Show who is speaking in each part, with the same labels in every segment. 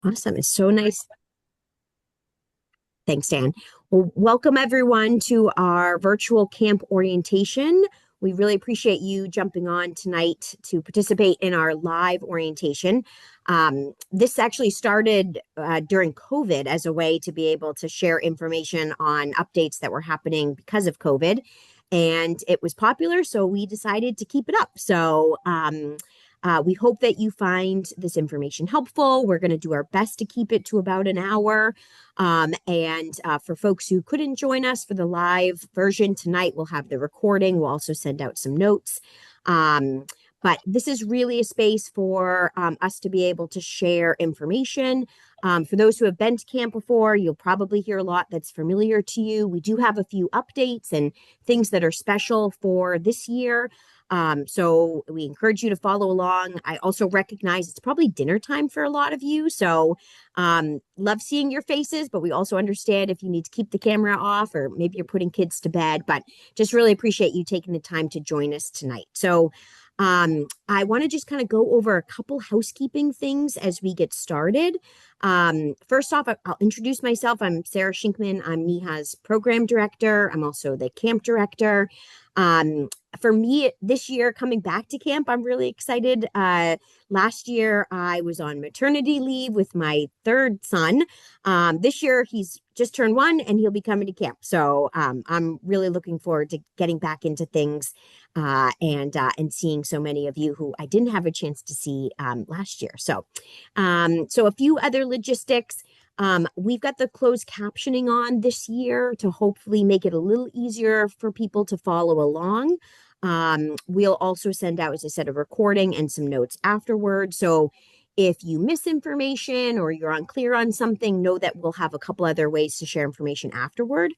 Speaker 1: Awesome. It's so nice. Thanks, Dan. Well, welcome everyone to our virtual camp orientation. We really appreciate you jumping on tonight to participate in our live orientation. This actually started during COVID as a way to be able to share information on updates that were happening because of COVID. And it was popular, so we decided to keep it up. We hope that you find this information helpful. We're going to do our best to keep it to about an hour. And for folks who couldn't join us for the live version tonight, we'll have the recording. We'll also send out some notes. Um, but this is really a space for us to be able to share information. For those who have been to camp before, you'll probably hear a lot that's familiar to you. We do have a few updates and things that are special for this year. So we encourage you to follow along. I also recognize it's probably dinner time for a lot of you. So love seeing your faces, but we also understand if you need to keep the camera off or maybe you're putting kids to bed, but just really appreciate you taking the time to join us tonight. I want to just kind of go over a couple housekeeping things as we get started. First off, I'll introduce myself. I'm Sarah Shinkman. I'm NEHA's program director. I'm also the camp director. Um, for me, this year coming back to camp, I'm really excited. Last year, I was on maternity leave with my third son. This year, he's just turned one and he'll be coming to camp. So I'm really looking forward to getting back into things and seeing so many of you who I didn't have a chance to see last year. So a few other logistics. We've got the closed captioning on this year to hopefully make it a little easier for people to follow along. We'll also send out, as I said, a recording and some notes afterwards. So if you miss information or you're unclear on something, know that we'll have a couple other ways to share information afterward.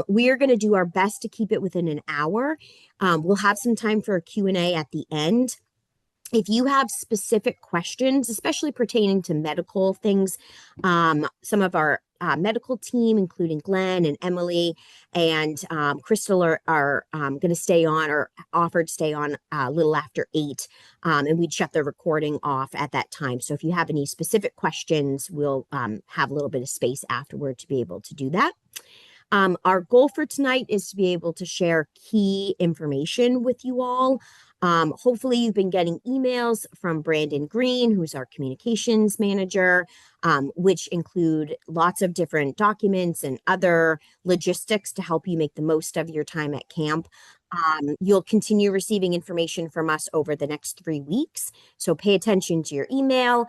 Speaker 1: We are going to do our best to keep it within an hour. We'll have some time for a Q&A at the end. If you have specific questions, especially pertaining to medical things, some of our medical team, including Glenn and Emily and Crystal, are going to stay on or offered to stay on a little after 8. And we'd shut the recording off at that time. So if you have any specific questions, we'll have a little bit of space afterward to be able to do that. Our goal for tonight is to be able to share key information with you all. Hopefully, you've been getting emails from Brandon Green, who's our communications manager, which include lots of different documents and other logistics to help you make the most of your time at camp. You'll continue receiving information from us over the next 3 weeks. So pay attention to your email.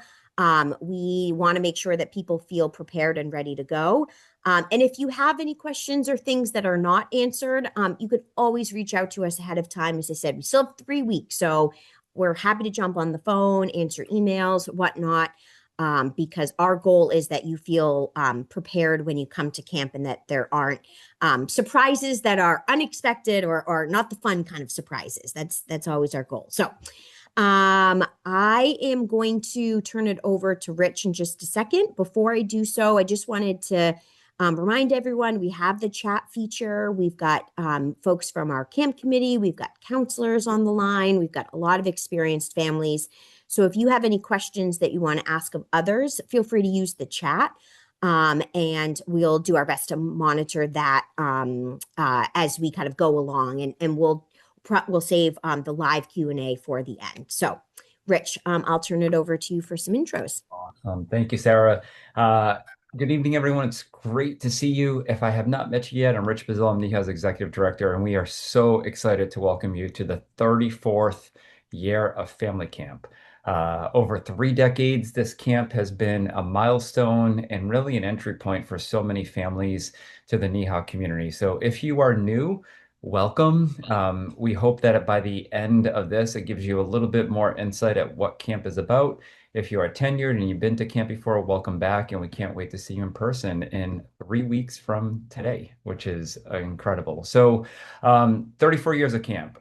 Speaker 1: We want to make sure that people feel prepared and ready to go. And if you have any questions or things that are not answered, you could always reach out to us ahead of time. As I said, we still have 3 weeks, so we're happy to jump on the phone, answer emails, whatnot, because our goal is that you feel prepared when you come to camp and that there aren't surprises that are unexpected or not the fun kind of surprises. That's always our goal. I am going to turn it over to Rich in just a second. Before I do so, I just wanted to remind everyone we have the chat feature. We've got folks from our camp committee. We've got counselors on the line. We've got a lot of experienced families. So if you have any questions that you want to ask of others, feel free to use the chat. And we'll do our best to monitor that as we kind of go along, and we'll save the live Q&A for the end. So, Rich, I'll turn it over to you for some intros.
Speaker 2: Awesome. Thank you, Sarah. Uh, Good evening, everyone. It's great to see you. If I have not met you yet, I'm Rich Bazil. I'm NEHA's executive director, and we are so excited to welcome you to the 34th year of Family Camp. Over 3 decades, this camp has been a milestone and really an entry point for so many families to the NEHA community. So if you are new, welcome. We hope that by the end of this, it gives you a little bit more insight at what camp is about. If you are tenured and you've been to camp before, welcome back, and we can't wait to see you in person in 3 weeks from today, which is incredible. 34 years of camp.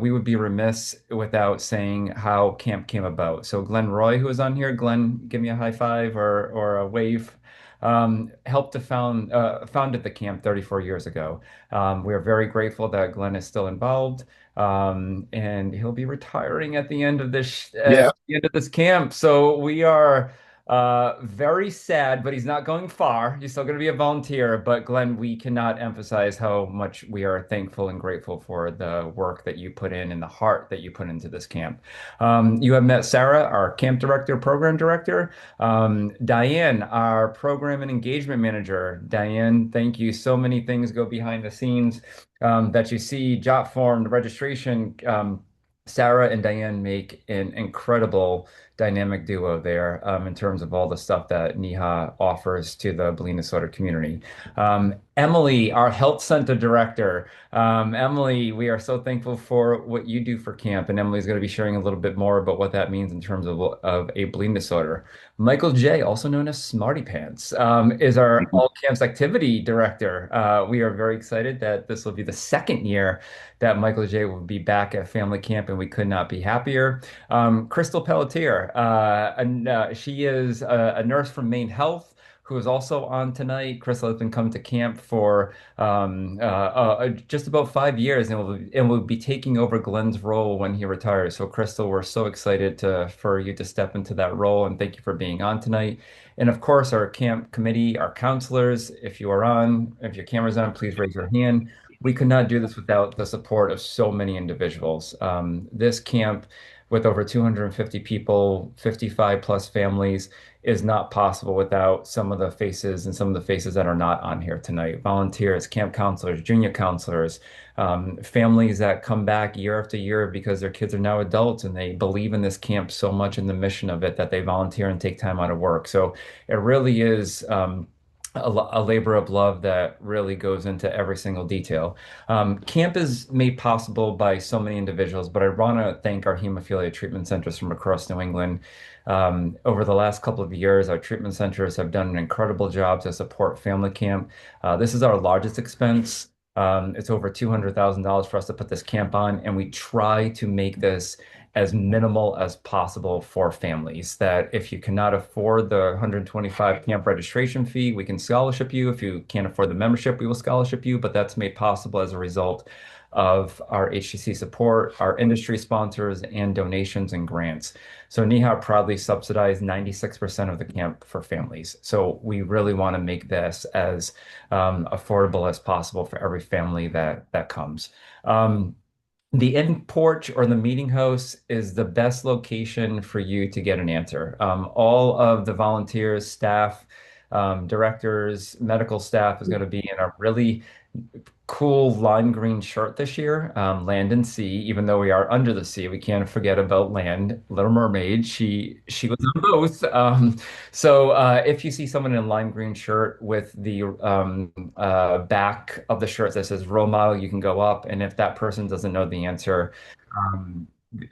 Speaker 2: We would be remiss without saying how camp came about. So Glenn Roy, who is on here, Glenn, give me a high five or a wave. Helped to founded the camp 34 years ago. We are very grateful that Glenn is still involved, and he'll be retiring at the end of this
Speaker 3: Yeah.
Speaker 2: camp. So we are Very sad, but he's not going far. He's still going to be a volunteer. But Glenn, we cannot emphasize how much we are thankful and grateful for the work that you put in and the heart that you put into this camp. You have met Sarah, our camp director, program director. Diane, our program and engagement manager. Diane, thank you. So many things go behind the scenes that you see, jot form, the registration. Sarah and Diane make an incredible dynamic duo there in terms of all the stuff that NEHA offers to the Billings Minnesota community. Emily, our health center director. Emily, we are so thankful for what you do for camp, and Emily's going to be sharing a little bit more about what that means in terms of a Billings Minnesota. Michael J., also known as Smarty Pants, is our all camps activity director. We are very excited that this will be the second year that Michael J. will be back at family camp, and we could not be happier. Crystal Pelletier, she is a nurse from Maine Health who is also on tonight. Crystal has been coming to camp for just about 5 years and will be taking over Glenn's role when he retires. So, Crystal, we're so excited for you to step into that role, and thank you for being on tonight. And of course, our camp committee, our counselors, if you are on, if your camera's on, please raise your hand. We could not do this without the support of so many individuals. This camp, with over 250 people, 55 plus families, is not possible without some of the faces and some of the faces that are not on here tonight. Volunteers, camp counselors, junior counselors, families that come back year after year because their kids are now adults and they believe in this camp so much in the mission of it that they volunteer and take time out of work. So it really is a labor of love that really goes into every single detail. Camp is made possible by so many individuals, but I want to thank our hemophilia treatment centers from across New England. Over the last couple of years, our treatment centers have done an incredible job to support family camp. This is our largest expense. It's over $200,000 for us to put this camp on, and we try to make this as minimal as possible for families. That if you cannot afford the 125 camp registration fee, we can scholarship you. If you can't afford the membership, we will scholarship you. But that's made possible as a result of our HTC support, our industry sponsors, and donations and grants. So NEHA proudly subsidized 96% of the camp for families. So we really want to make this as affordable as possible for every family that comes. The in porch or the meeting house is the best location for you to get an answer. All of the volunteers, staff, directors, medical staff is going to be in a really cool lime green shirt this year, Land and Sea. Even though we are under the sea, we can't forget about Land. Little Mermaid, she was on both. So if you see someone in a lime green shirt with the back of the shirt that says role model, you can go up, and if that person doesn't know the answer, um,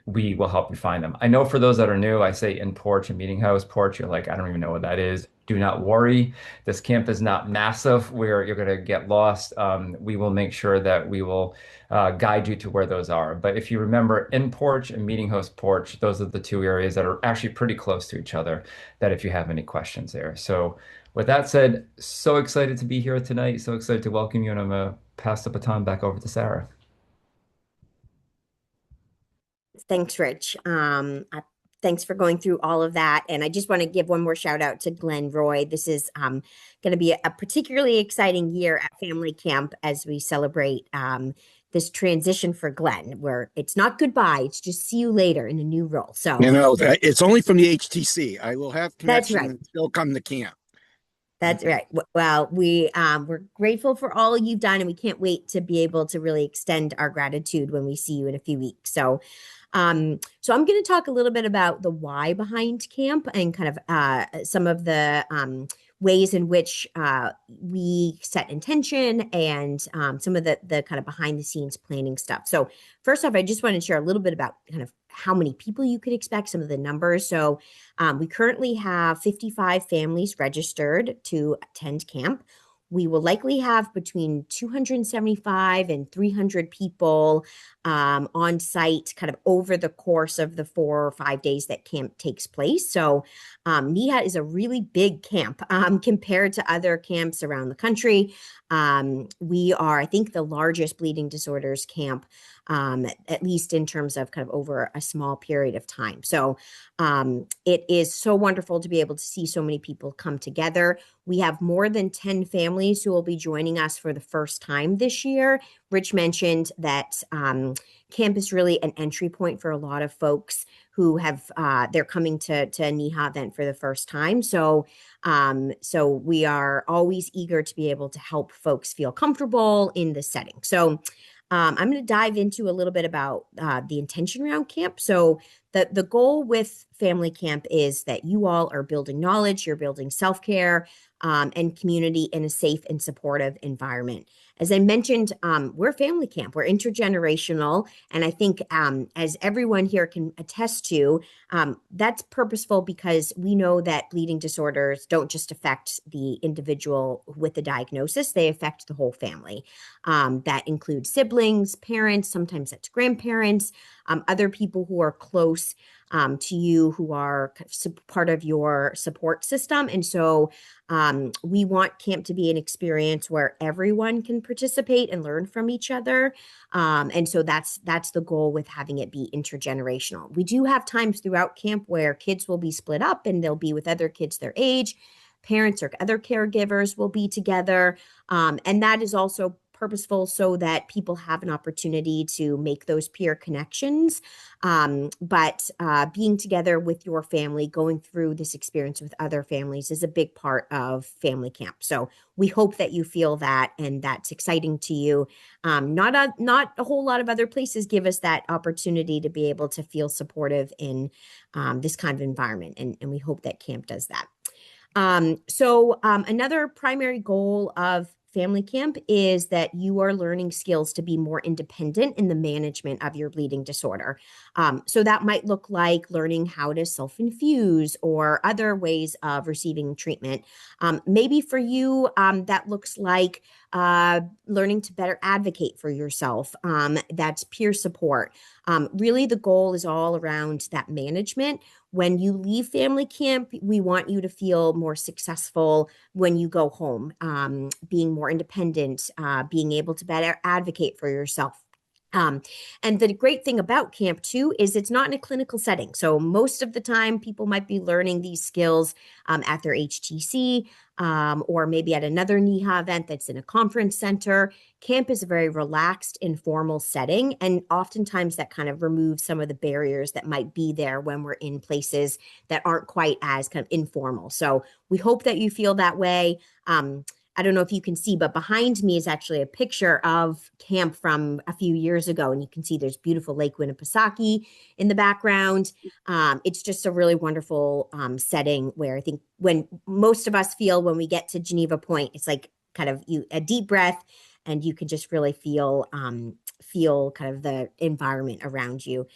Speaker 2: we will help you find them. I know for those that are new, I say in porch and meeting house. Porch, you're like, I don't even know what that is. Do not worry. This camp is not massive where you're going to get lost. We will make sure that we will guide you to where those are. But if you remember, in porch and meeting house porch, those are the two areas that are actually pretty close to each other, that if you have any questions there. So with that said, so excited to be here tonight. So excited to welcome you. And I'm going to pass the baton back over to Sarah.
Speaker 1: Thanks, Rich. Thanks for going through all of that. And I just want to give one more shout out to Glenn Roy. This is going to be a particularly exciting year at Family Camp as we celebrate this transition for Glenn, where it's not goodbye, it's just see you later in a new role. So
Speaker 3: it's only from the HTC. I will have connection
Speaker 1: right.
Speaker 3: and still come to camp.
Speaker 1: That's right. Well, we're grateful for all you've done, and we can't wait to be able to really extend our gratitude when we see you in a few weeks. So I'm going to talk a little bit about the why behind camp and kind of some of the ways in which we set intention and some of the kind of behind the scenes planning stuff. So first off, I just want to share a little bit about kind of how many people you could expect, some of the numbers. So we currently have 55 families registered to attend camp. We will likely have between 275 and 300 people on site kind of over the course of the 4 or 5 days that camp takes place. So NEHA is a really big camp compared to other camps around the country. We are, I think, the largest bleeding disorders camp at least in terms of kind of over a small period of time. So it is so wonderful to be able to see so many people come together. We have more than 10 families who will be joining us for the first time this year. Rich mentioned that camp is really an entry point for a lot of folks who have they're coming to a NEHA event for the first time. So we are always eager to be able to help folks feel comfortable in this setting. So I'm going to dive into a little bit about the intention around camp. So the goal with family camp is that you all are building knowledge, you're building self-care and community in a safe and supportive environment. As I mentioned, we're family camp, we're intergenerational. And I think as everyone here can attest to, that's purposeful because we know that bleeding disorders don't just affect the individual with the diagnosis, they affect the whole family. That includes siblings, parents, sometimes that's grandparents, other people who are close to you who are part of your support system. And so we want camp to be an experience where everyone can participate and learn from each other. And so that's the goal with having it be intergenerational. We do have times throughout camp where kids will be split up and they'll be with other kids their age. Parents or other caregivers will be together. And that is also purposeful so that people have an opportunity to make those peer connections. But being together with your family, going through this experience with other families is a big part of family camp. So we hope that you feel that and that's exciting to you. Not a whole lot of other places give us that opportunity to be able to feel supportive in this kind of environment. And we hope that camp does that. Another primary goal of family camp is that you are learning skills to be more independent in the management of your bleeding disorder. So that might look like learning how to self-infuse or other ways of receiving treatment. Maybe for you, that looks like learning to better advocate for yourself. That's peer support. Really, the goal is all around that management. When you leave family camp, we want you to feel more successful when you go home, being more independent, being able to better advocate for yourself. And the great thing about camp too is it's not in a clinical setting. So most of the time people might be learning these skills at their HTC or maybe at another NEHA event that's in a conference center. Camp is a very relaxed, informal setting. And oftentimes that kind of removes some of the barriers that might be there when we're in places that aren't quite as kind of informal. So we hope that you feel that way. I don't know if you can see, but behind me is actually a picture of camp from a few years ago. And you can see there's beautiful Lake Winnipesaukee in the background. It's just a really wonderful setting where I think when most of us feel when we get to Geneva Point, it's like kind of a deep breath and you can just really feel kind of the environment around you.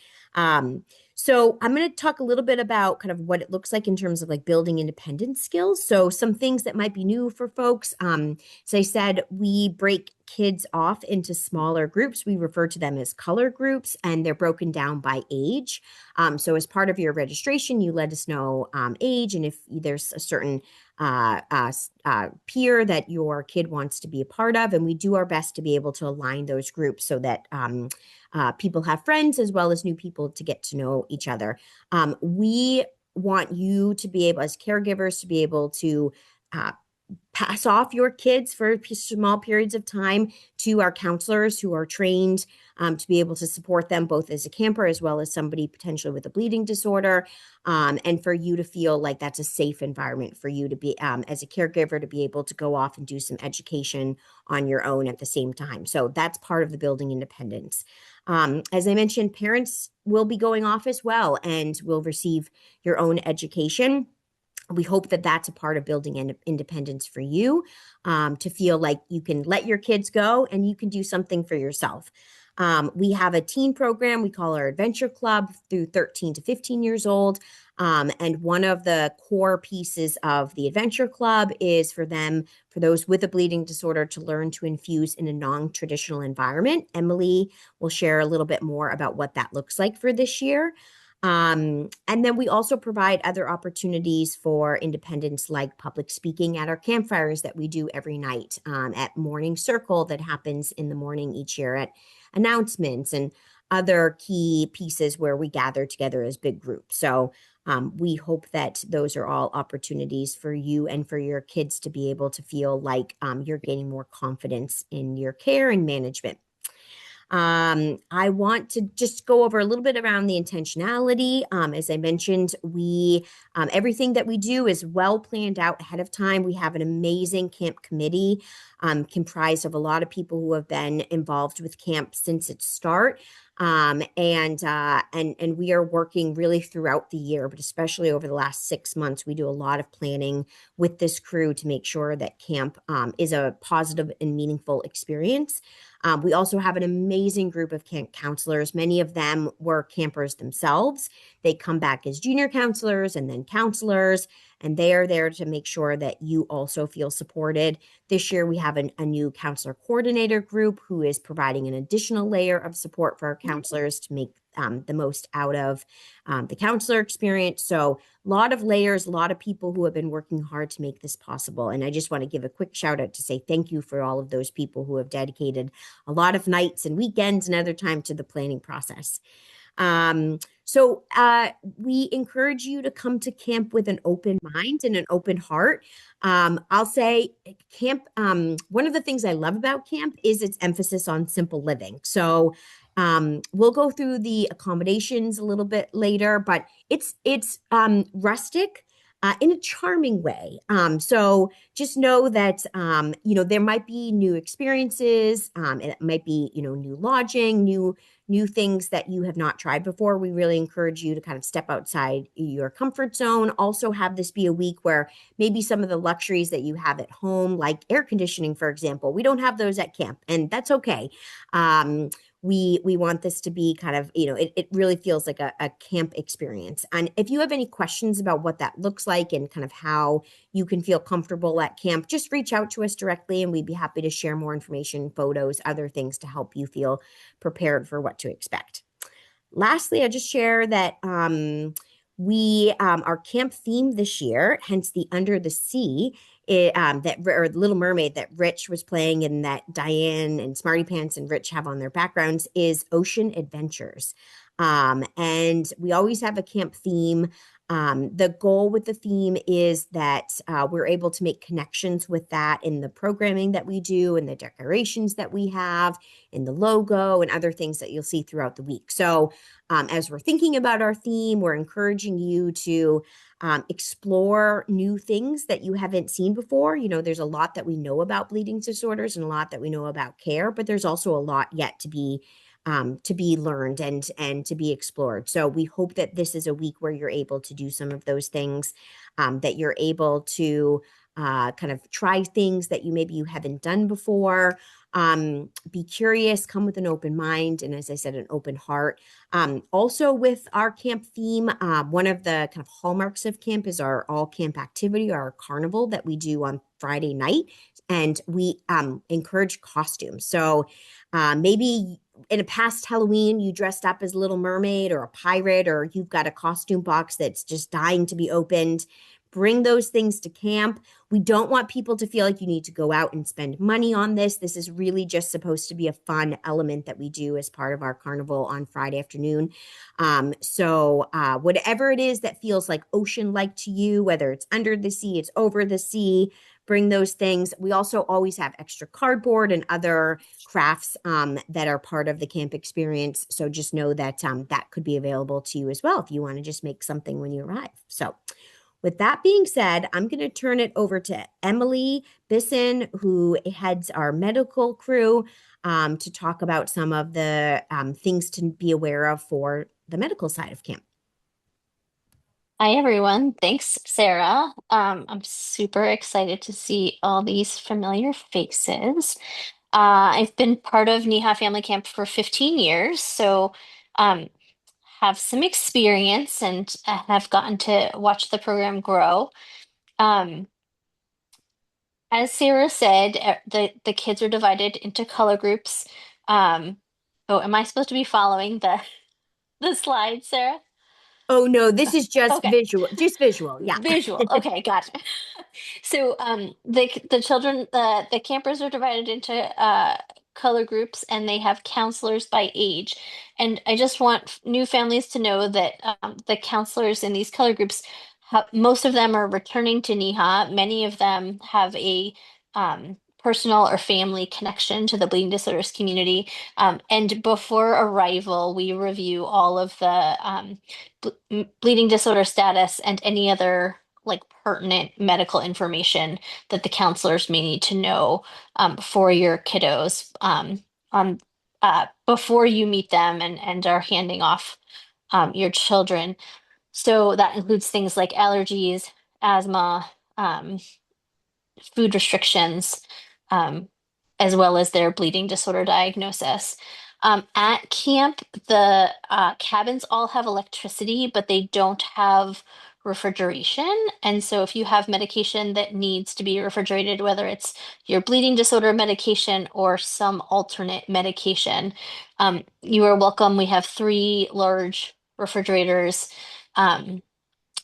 Speaker 1: So I'm going to talk a little bit about kind of what it looks like in terms of like building independent skills. So some things that might be new for folks. As I said, we break kids off into smaller groups. We refer to them as color groups, and they're broken down by age. So as part of your registration, you let us know age, and if there's a certain peer that your kid wants to be a part of, and we do our best to be able to align those groups so that people have friends as well as new people to get to know each other. We want you to be able, as caregivers, to be able to pass off your kids for small periods of time to our counselors who are trained to be able to support them both as a camper as well as somebody potentially with a bleeding disorder, and for you to feel like that's a safe environment for you to be as a caregiver to be able to go off and do some education on your own at the same time. So that's part of the building independence. As I mentioned, parents will be going off as well and will receive your own education. We hope that that's a part of building independence for you, to feel like you can let your kids go and you can do something for yourself. We have a teen program we call our Adventure Club through 13 to 15 years old. And one of the core pieces of the Adventure Club is for those with a bleeding disorder to learn to infuse in a non-traditional environment. Emily will share a little bit more about what that looks like for this year. And then we also provide other opportunities for independence like public speaking at our campfires that we do every night, at Morning Circle that happens in the morning each year at announcements and other key pieces where we gather together as big groups. So we hope that those are all opportunities for you and for your kids to be able to feel like you're gaining more confidence in your care and management. I want to just go over a little bit around the intentionality. As I mentioned, everything that we do is well planned out ahead of time. We have an amazing camp committee comprised of a lot of people who have been involved with camp since its start. And we are working really throughout the year, but especially over the last 6 months, we do a lot of planning with this crew to make sure that camp is a positive and meaningful experience. We also have an amazing group of camp counselors. Many of them were campers themselves. They come back as junior counselors and then counselors, and they are there to make sure that you also feel supported. This year, we have a new counselor coordinator group who is providing an additional layer of support for our counselors to make the most out of the counselor experience. So a lot of layers, a lot of people who have been working hard to make this possible. And I just want to give a quick shout out to say thank you for all of those people who have dedicated a lot of nights and weekends and other time to the planning process. So we encourage you to come to camp with an open mind and an open heart. I'll say camp, one of the things I love about camp is its emphasis on simple living. So we'll go through the accommodations a little bit later, but it's rustic in a charming way. So just know that, there might be new experiences. It might be, new lodging, new things that you have not tried before. We really encourage you to kind of step outside your comfort zone. Also have this be a week where maybe some of the luxuries that you have at home, like air conditioning, for example, we don't have those at camp, and that's okay. We want this to be kind of, it really feels like a camp experience. And if you have any questions about what that looks like and kind of how you can feel comfortable at camp, just reach out to us directly and we'd be happy to share more information, photos, other things to help you feel prepared for what to expect. Lastly, I just share that our camp theme this year, hence the Under the Sea, or Little Mermaid that Rich was playing and that Diane and Smarty Pants and Rich have on their backgrounds, is ocean adventures. And we always have a camp theme. The goal with the theme is that we're able to make connections with that in the programming that we do, and the decorations that we have, in the logo, and other things that you'll see throughout the week. So as we're thinking about our theme, we're encouraging you to explore new things that you haven't seen before. There's a lot that we know about bleeding disorders and a lot that we know about care, but there's also a lot yet to be learned and to be explored. So we hope that this is a week where you're able to do some of those things, that you're able to kind of try things that maybe you haven't done before. Be curious, come with an open mind, and as I said, an open heart. Also with our camp theme, one of the kind of hallmarks of camp is our all camp activity, our carnival that we do on Friday night. And we encourage costumes. So maybe in a past Halloween, you dressed up as Little Mermaid or a pirate, or you've got a costume box that's just dying to be opened. Bring those things to camp. We don't want people to feel like you need to go out and spend money on this. This is really just supposed to be a fun element that we do as part of our carnival on Friday afternoon. So whatever it is that feels like ocean-like to you, whether it's under the sea, it's over the sea, bring those things. We also always have extra cardboard and other crafts that are part of the camp experience. So just know that that could be available to you as well if you want to just make something when you arrive. So with that being said, I'm going to turn it over to Emily Bisson, who heads our medical crew, to talk about some of the things to be aware of for the medical side of camp.
Speaker 4: Hi, everyone. Thanks, Sarah. I'm super excited to see all these familiar faces. I've been part of NEHA Family Camp for 15 years, so um, have some experience and have gotten to watch the program grow. Um, as Sarah said, the kids are divided into color groups. Oh, am I supposed to be following the slide, Sarah?
Speaker 1: Oh, no, this is just
Speaker 4: Okay.
Speaker 1: visual. Yeah.
Speaker 4: Visual. Okay, gotcha. So the children, the campers are divided into color groups, and they have counselors by age. And I just want new families to know that the counselors in these color groups, most of them are returning to NEHA. Many of them have a personal or family connection to the bleeding disorders community. And before arrival, we review all of the bleeding disorder status and any other like pertinent medical information that the counselors may need to know for your kiddos on before you meet them and are handing off your children. So that includes things like allergies, asthma, food restrictions, um, as well as their bleeding disorder diagnosis. At camp, the cabins all have electricity, but they don't have refrigeration. And so if you have medication that needs to be refrigerated, whether it's your bleeding disorder medication or some alternate medication, you are welcome. We have 3 large refrigerators.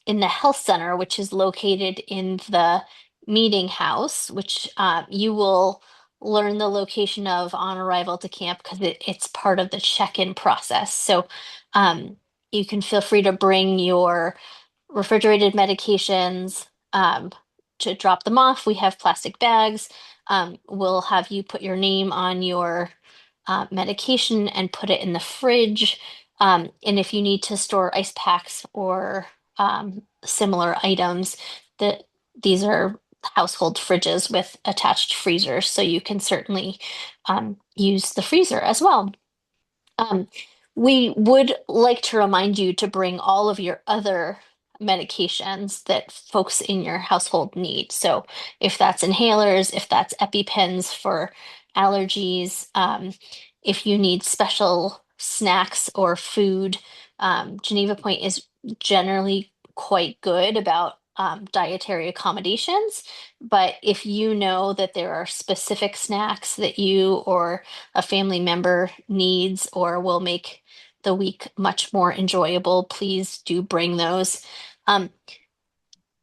Speaker 4: In the health center, which is located in the meeting house, which you will learn the location of on arrival to camp because it's part of the check-in process. So you can feel free to bring your refrigerated medications to drop them off. We have plastic bags. We'll have you put your name on your medication and put it in the fridge. And if you need to store ice packs or similar items, that these are household fridges with attached freezers, so you can certainly use the freezer as well. Um, we would like to remind you to bring all of your other medications that folks in your household need. So if that's inhalers, if that's EpiPens for allergies, if you need special snacks or food, Geneva Point is generally quite good about dietary accommodations. But if you know that there are specific snacks that you or a family member needs or will make the week much more enjoyable, please do bring those. Um,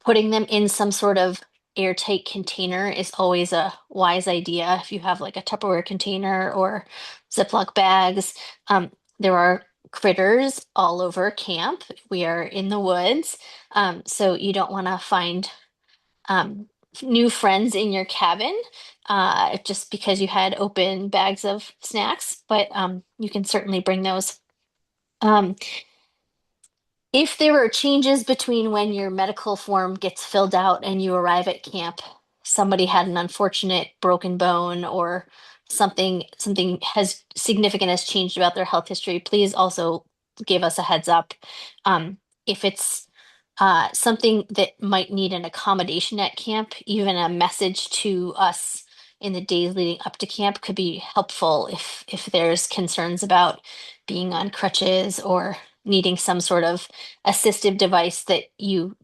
Speaker 4: Putting them in some sort of airtight container is always a wise idea. If you have like a Tupperware container or Ziploc bags, there are critters all over camp. We are in the woods, so you don't want to find um, new friends in your cabin just because you had open bags of snacks, but you can certainly bring those. Um, if there are changes between when your medical form gets filled out and you arrive at camp, somebody had an unfortunate broken bone or something has significant has changed about their health history, please also give us a heads up. If it's something that might need an accommodation at camp, even a message to us in the days leading up to camp could be helpful if there's concerns about being on crutches or needing some sort of assistive device that you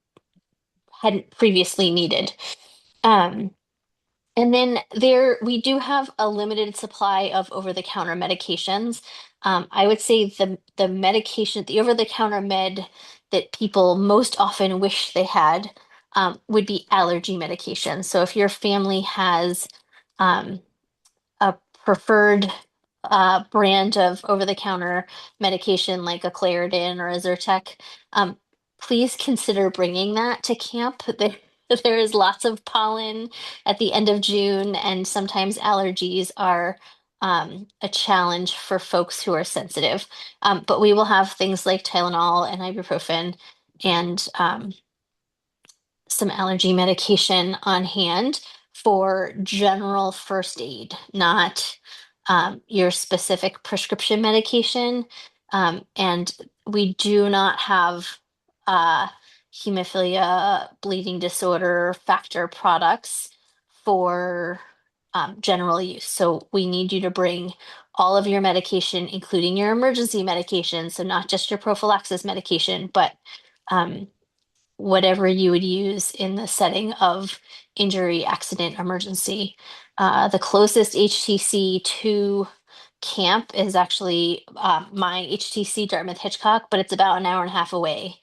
Speaker 4: hadn't previously needed. And then we do have a limited supply of over-the-counter medications. I would say the medication, the over-the-counter med that people most often wish they had would be allergy medication. So if your family has um, a preferred brand of over-the-counter medication like a Claritin or a Zyrtec, please consider bringing that to camp. There is lots of pollen at the end of June, and sometimes allergies are a challenge for folks who are sensitive. But we will have things like Tylenol and ibuprofen and some allergy medication on hand for general first aid, not your specific prescription medication. And we do not have hemophilia, bleeding disorder factor products for general use. So we need you to bring all of your medication, including your emergency medication. So not just your prophylaxis medication, but whatever you would use in the setting of injury, accident, emergency. The closest HTC to camp is actually my HTC Dartmouth Hitchcock, but it's about an hour and a half away.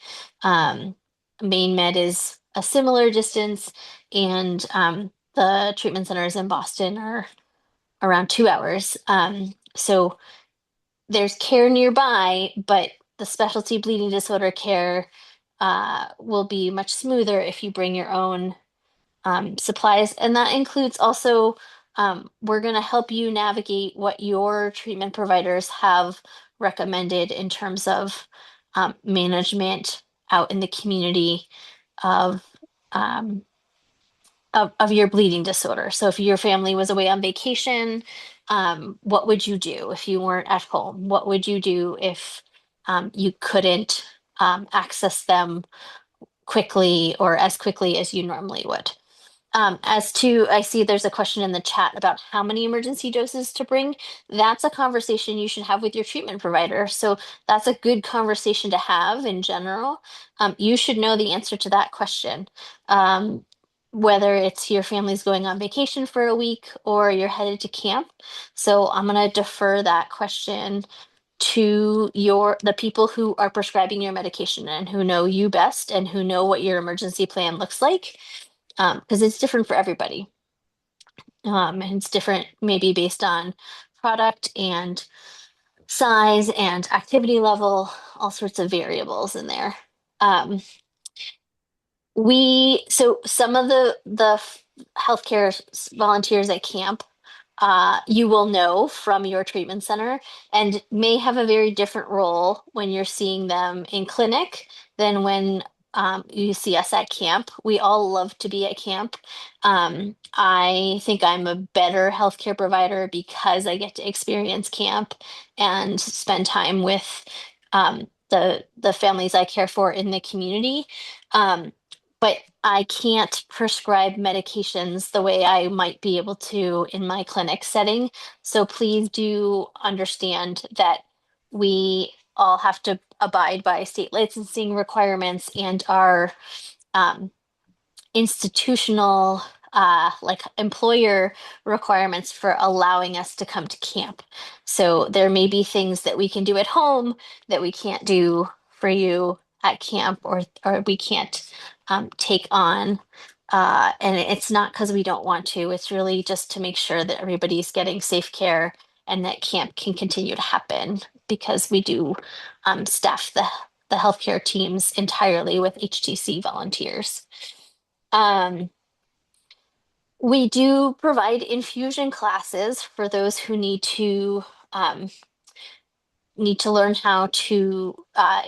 Speaker 4: Main Med is a similar distance, and the treatment centers in Boston are around 2 hours. So there's care nearby, but the specialty bleeding disorder care will be much smoother if you bring your own supplies. And that includes also, we're going to help you navigate what your treatment providers have recommended in terms of management out in the community of um, of your bleeding disorder. So if your family was away on vacation, what would you do if you weren't at home? What would you do if you couldn't access them quickly or as quickly as you normally would? As to, I see there's a question in the chat about how many emergency doses to bring. That's a conversation you should have with your treatment provider. So that's a good conversation to have in general. You should know the answer to that question. Whether it's your family's going on vacation for a week or you're headed to camp. So I'm going to defer that question to the people who are prescribing your medication and who know you best and who know what your emergency plan looks like, because it's different for everybody. And it's different maybe based on product and size and activity level, all sorts of variables in there. So some of the healthcare volunteers at camp, you will know from your treatment center and may have a very different role when you're seeing them in clinic than when you see us at camp. We all love to be at camp. I think I'm a better healthcare provider because I get to experience camp and spend time with the families I care for in the community. But I can't prescribe medications the way I might be able to in my clinic setting. So please do understand that we all have to abide by state licensing requirements and our institutional, like employer requirements for allowing us to come to camp. So there may be things that we can do at home that we can't do for you at camp, or we can't take on. And it's not because we don't want to, it's really just to make sure that everybody's getting safe care and that camp can continue to happen, because we do staff the healthcare teams entirely with HTC volunteers. We do provide infusion classes for those who need to learn how to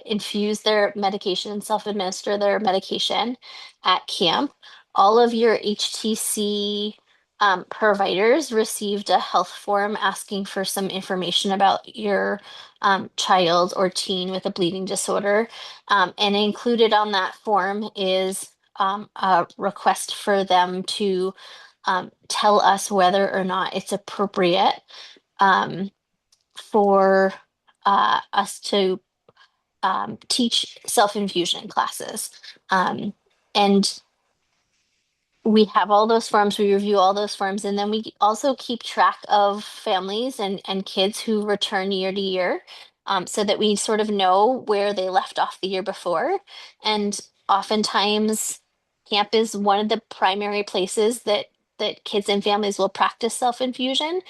Speaker 4: infuse their medication and self-administer their medication at camp. All of your HTC providers received a health form asking for some information about your child or teen with a bleeding disorder. And included on that form is a request for them to tell us whether or not it's appropriate for us to teach self-infusion classes. And we have all those forms, we review all those forms, and then we also keep track of families and kids who return year to year, so that we sort of know where they left off the year before. And oftentimes camp is one of the primary places that kids and families will practice self-infusion.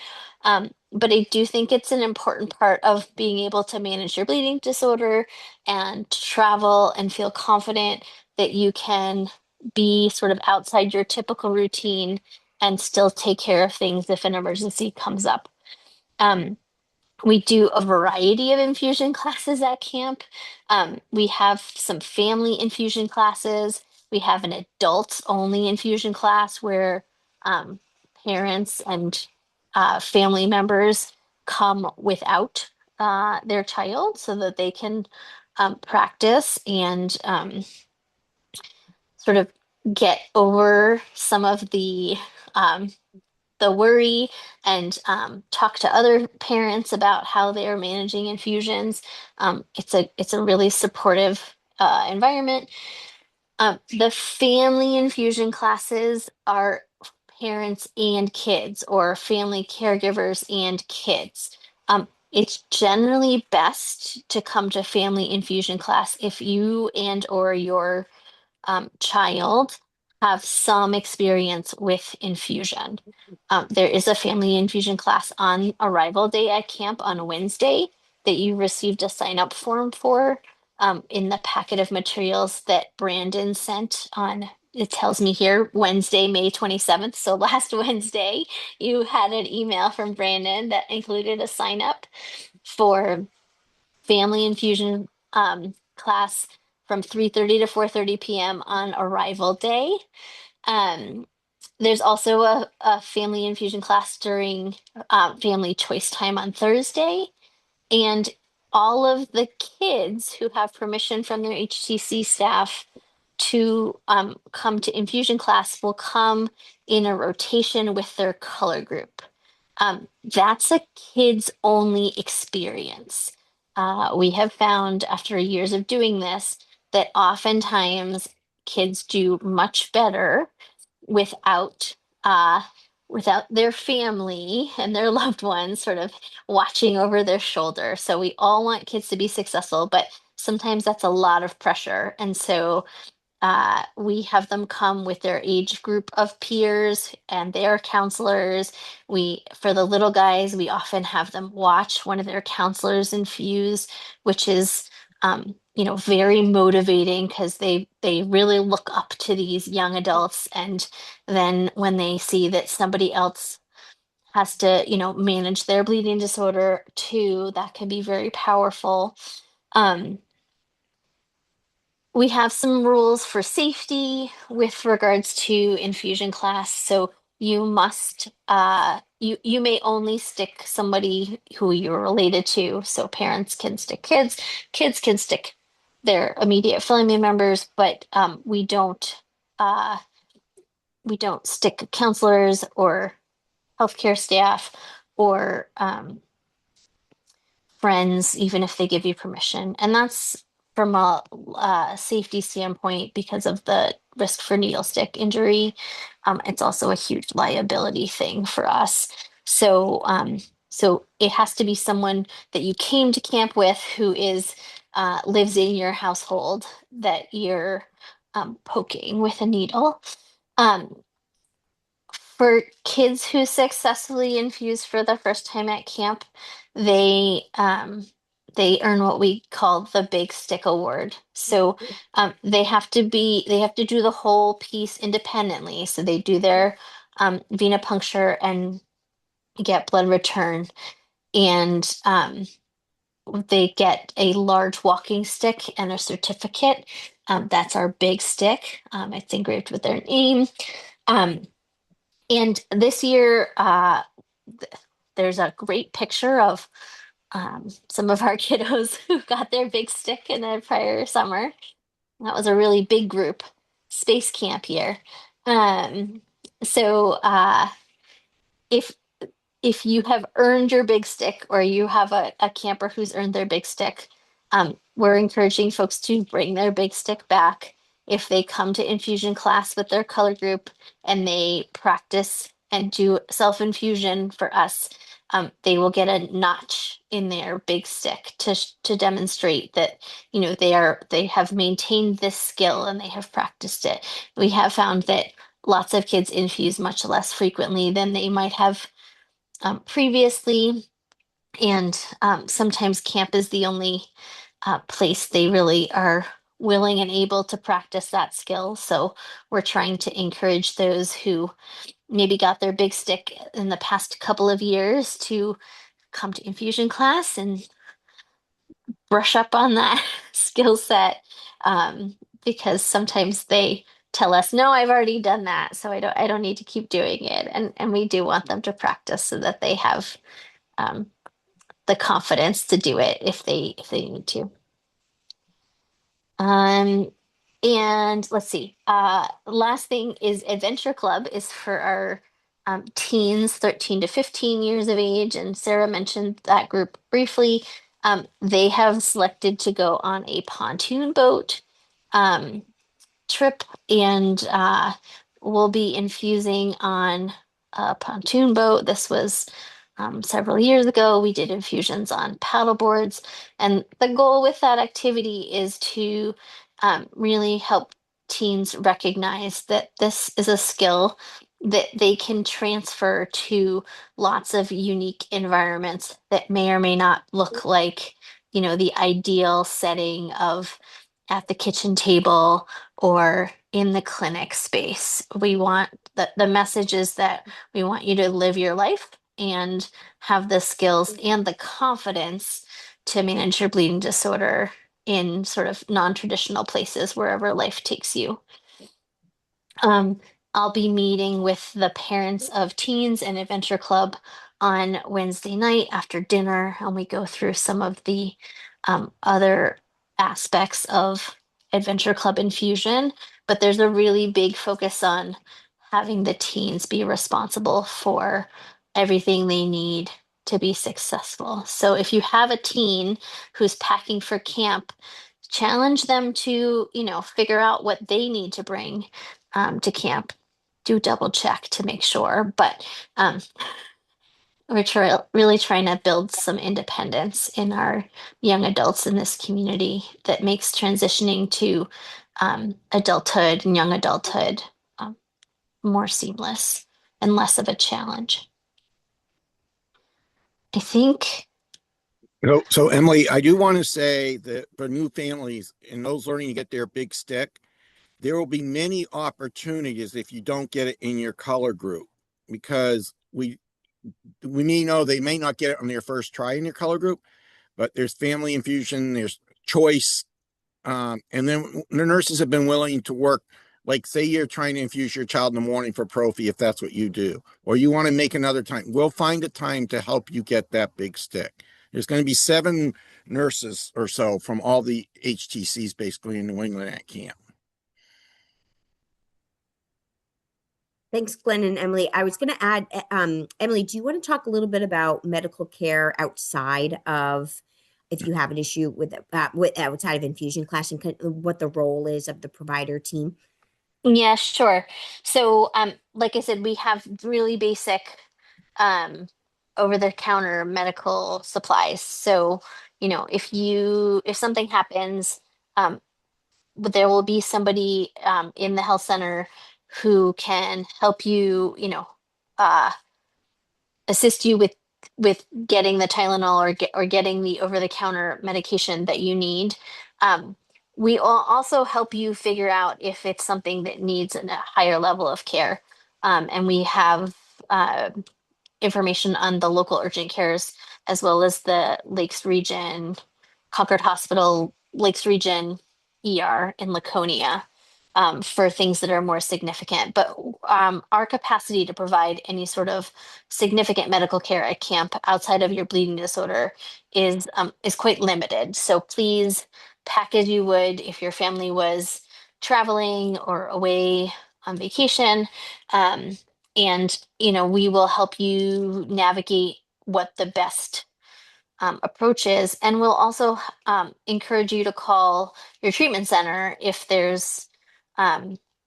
Speaker 4: But I do think it's an important part of being able to manage your bleeding disorder and travel and feel confident that you can be sort of outside your typical routine and still take care of things if an emergency comes up. We do a variety of infusion classes at camp. We have some family infusion classes. We have an adults only infusion class where parents and family members come without their child so that they can practice and sort of get over some of the worry and talk to other parents about how they are managing infusions. It's a really supportive environment. The family infusion classes are parents and kids, or family caregivers and kids. It's generally best to come to family infusion class if you and or your child have some experience with infusion. There is a family infusion class on arrival day at camp on Wednesday that you received a sign up form for in the packet of materials that Brandon sent on. It tells me here Wednesday, May 27th. So last Wednesday, you had an email from Brandon that included a sign up for family infusion class from 3:30 to 4:30 p.m. on arrival day. Um, there's also a family infusion class during family choice time on Thursday. And all of the kids who have permission from their HTC staff to come to infusion class will come in a rotation with their color group. That's a kids only experience. We have found after years of doing this that oftentimes kids do much better without uh, without their family and their loved ones sort of watching over their shoulder. So we all want kids to be successful, but sometimes that's a lot of pressure. And so we have them come with their age group of peers and their counselors. For the little guys, we often have them watch one of their counselors infuse, which is, very motivating because they really look up to these young adults. And then when they see that somebody else has to, manage their bleeding disorder too, that can be very powerful. Um, we have some rules for safety with regards to infusion class. So you may only stick somebody who you're related to. So parents can stick kids, kids can stick their immediate family members, but uh, we don't stick counselors or healthcare staff or friends, even if they give you permission. And that's from a safety standpoint because of the risk for needle stick injury. It's also a huge liability thing for us. So it has to be someone that you came to camp with who lives in your household that you're poking with a needle. Um, for kids who successfully infuse for the first time at camp, they earn what we call the Big Stick Award. So they have to do the whole piece independently. So they do their venipuncture and get blood return, and they get a large walking stick and a certificate. That's our big stick. It's engraved with their name. Um, and this year, there's a great picture of some of our kiddos who got their big stick in the prior summer. That was a really big group, space camp year. Um, so if if you have earned your big stick or you have a camper who's earned their big stick, we're encouraging folks to bring their big stick back if they come to infusion class with their color group and they practice and do self-infusion for us. They will get a notch in their big stick to demonstrate that they have maintained this skill and they have practiced it. We have found that lots of kids infuse much less frequently than they might have previously, and sometimes camp is the only place they really are willing and able to practice that skill. So we're trying to encourage those who maybe got their big stick in the past couple of years to come to infusion class and brush up on that skill set, because sometimes they tell us, no, I've already done that, so I don't need to keep doing it. And we do want them to practice so that they have um, the confidence to do it if they need to. Um, and let's see. Last thing is Adventure Club is for our teens, 13 to 15 years of age, and Sarah mentioned that group briefly. They have selected to go on a pontoon boat um, trip, and we'll be infusing on a pontoon boat. This was several years ago. We did infusions on paddle boards, and the goal with that activity is to really help teens recognize that this is a skill that they can transfer to lots of unique environments that may or may not look like, the ideal setting of at the kitchen table or in the clinic space. We want the message is that we want you to live your life and have the skills and the confidence to manage your bleeding disorder in sort of non-traditional places wherever life takes you. Um, I'll be meeting with the parents of teens and Adventure Club on Wednesday night after dinner, and we go through some of the other aspects of Adventure Club infusion. But there's a really big focus on having the teens be responsible for everything they need to be successful. So if you have a teen who's packing for camp, challenge them to, figure out what they need to bring to camp. Do double check to make sure, but we're really trying to build some independence in our young adults in this community that makes transitioning to adulthood and young adulthood more seamless and less of a challenge. I think.
Speaker 3: So Emily, I do want to say that for new families and those learning to get their big stick, there will be many opportunities if you don't get it in your color group, because we may know they may not get it on their first try in your color group, but there's family infusion, there's choice. And then the nurses have been willing to work, like say you're trying to infuse your child in the morning for prophy, if that's what you do, or you want to make another time, we'll find a time to help you get that big stick. There's going to be 7 nurses or so from all the HTCs basically in New England at camp.
Speaker 1: Thanks, Glenn and Emily. I was going to add, Emily, do you want to talk a little bit about medical care outside of, if you have an issue with outside of infusion class, and what the role is of the provider team?
Speaker 4: Yeah, sure. So, like I said, we have really basic over-the-counter medical supplies. So, if something happens, there will be somebody in the health center who can help you, uh, assist you with getting the Tylenol or getting the over-the-counter medication that you need. We will also help you figure out if it's something that needs a higher level of care. And we have information on the local urgent cares as well as the Lakes Region, Concord Hospital, Lakes Region ER in Laconia for things that are more significant. But our capacity to provide any sort of significant medical care at camp outside of your bleeding disorder is quite limited. So please pack as you would if your family was traveling or away on vacation. And we will help you navigate what the best approaches, and we'll also encourage you to call your treatment center if there's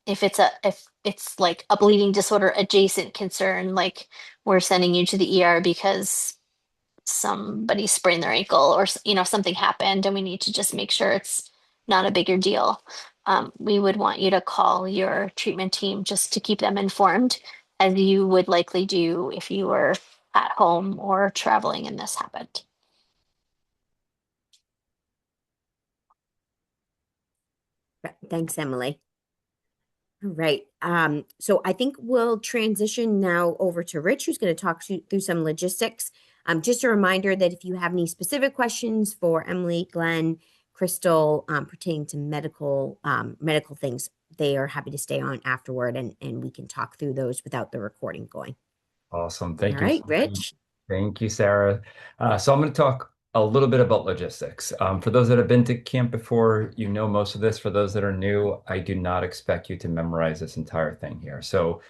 Speaker 4: if it's like a bleeding disorder adjacent concern, like we're sending you to the ER because somebody sprained their ankle or something happened and we need to just make sure it's not a bigger deal. We would want you to call your treatment team just to keep them informed, as you would likely do if you were at home or traveling and this happened.
Speaker 1: Thanks, Emily. All right. So I think we'll transition now over to Rich, who's going to talk through some logistics. Just a reminder that if you have any specific questions for Emily, Glenn, Crystal, pertaining to medical things, they are happy to stay on afterward, and we can talk through those without the recording going.
Speaker 2: Awesome. Thank you.
Speaker 1: All right, Rich.
Speaker 2: Thank you, Sarah. So I'm going to talk a little bit about logistics. For those that have been to camp before, you know most of this. For those that are new, I do not expect you to memorize this entire thing here. So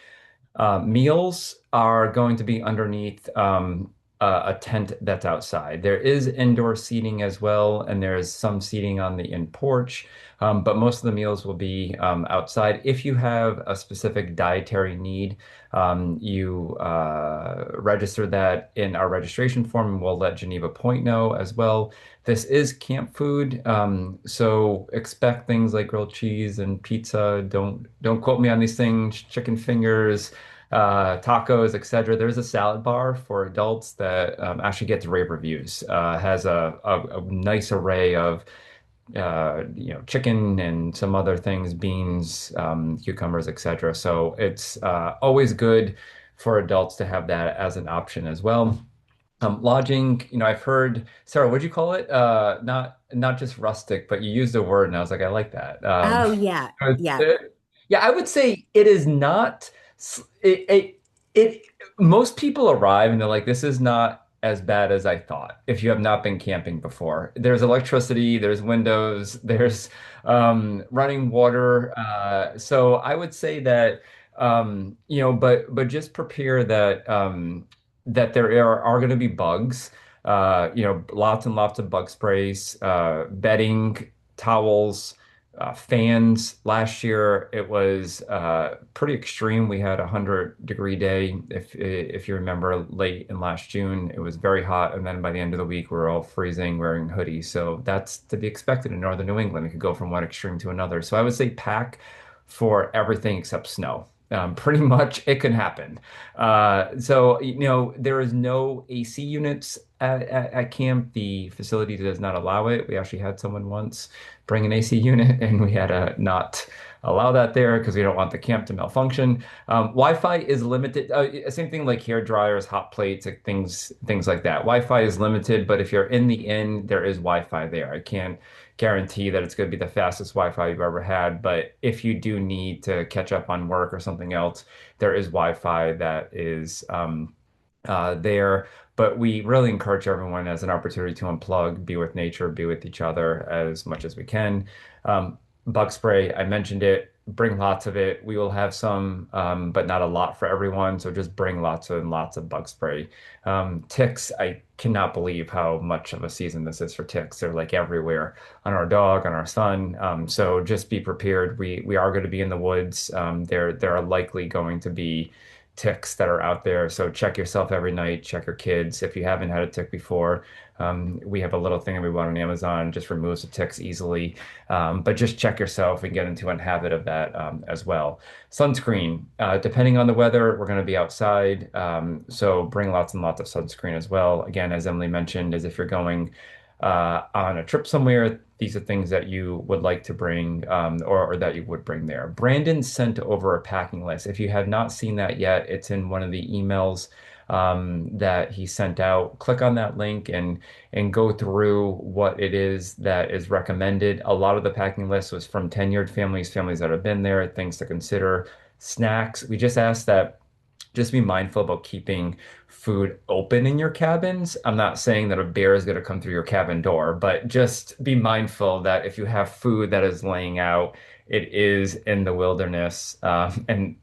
Speaker 2: meals are going to be underneath a tent that's outside. There is indoor seating as well, and there's some seating on the in porch. But most of the meals will be outside. If you have a specific dietary need, you register that in our registration form, and we'll let Geneva Point know as well. This is camp food, so expect things like grilled cheese and pizza. Don't quote me on these things. Chicken fingers, tacos, etc. There's a salad bar for adults that actually gets rave reviews. Has a nice array of chicken and some other things, beans, cucumbers, etc. So it's always good for adults to have that as an option as well. Lodging, I've heard, Sarah, what'd you call it? Not just rustic, but you used a word, and I was like, I like that.
Speaker 1: Oh, yeah. Yeah.
Speaker 2: Yeah, I would say it is not. It most people arrive and they're like, this is not as bad as I thought. If you have not been camping before, there's electricity, there's windows, there's running water. So I would say that but just prepare that there are going to be bugs. Lots and lots of bug sprays, bedding, towels, fans. Last year it was pretty extreme. We had a 100-degree day. If you remember, late in last June, it was very hot, and then by the end of the week, we were all freezing, wearing hoodies. So that's to be expected in northern New England. It could go from one extreme to another. So I would say pack for everything except snow. Pretty much it can happen. There is no AC units at camp. The facility does not allow it. We actually had someone once bring an AC unit, and we had to not allow that there because we don't want the camp to malfunction. Wi-Fi is limited. Same thing like hair dryers, hot plates, like things like that. Wi-Fi is limited, but if you're in the inn, there is Wi-Fi there. I can't guarantee that it's going to be the fastest Wi-Fi you've ever had, but if you do need to catch up on work or something else, there is Wi-Fi that is there. But we really encourage everyone as an opportunity to unplug, be with nature, be with each other as much as we can. Bug spray, I mentioned it. Bring lots of it. We will have some, but not a lot for everyone. So just bring lots and lots of bug spray. Ticks, I cannot believe how much of a season this is for ticks. They're like everywhere on our dog, on our son. So just be prepared. We are going to be in the woods. There are likely going to be ticks that are out there. So check yourself every night, check your kids. If you haven't had a tick before, we have a little thing that we bought on Amazon, just removes the ticks easily. But just check yourself and get into a habit of that as well. Sunscreen, depending on the weather, we're going to be outside. So bring lots and lots of sunscreen as well. Again, as Emily mentioned, as if you're going on a trip somewhere, these are things that you would like to bring or that you would bring there. Brandon sent over a packing list. If you have not seen that yet, it's in one of the emails that he sent out. Click on that link and go through what it is that is recommended. A lot of the packing list was from tenured families, families that have been there, things to consider. Snacks, we just asked that just be mindful about keeping food open in your cabins. I'm not saying that a bear is going to come through your cabin door, but just be mindful that if you have food that is laying out, it is in the wilderness, and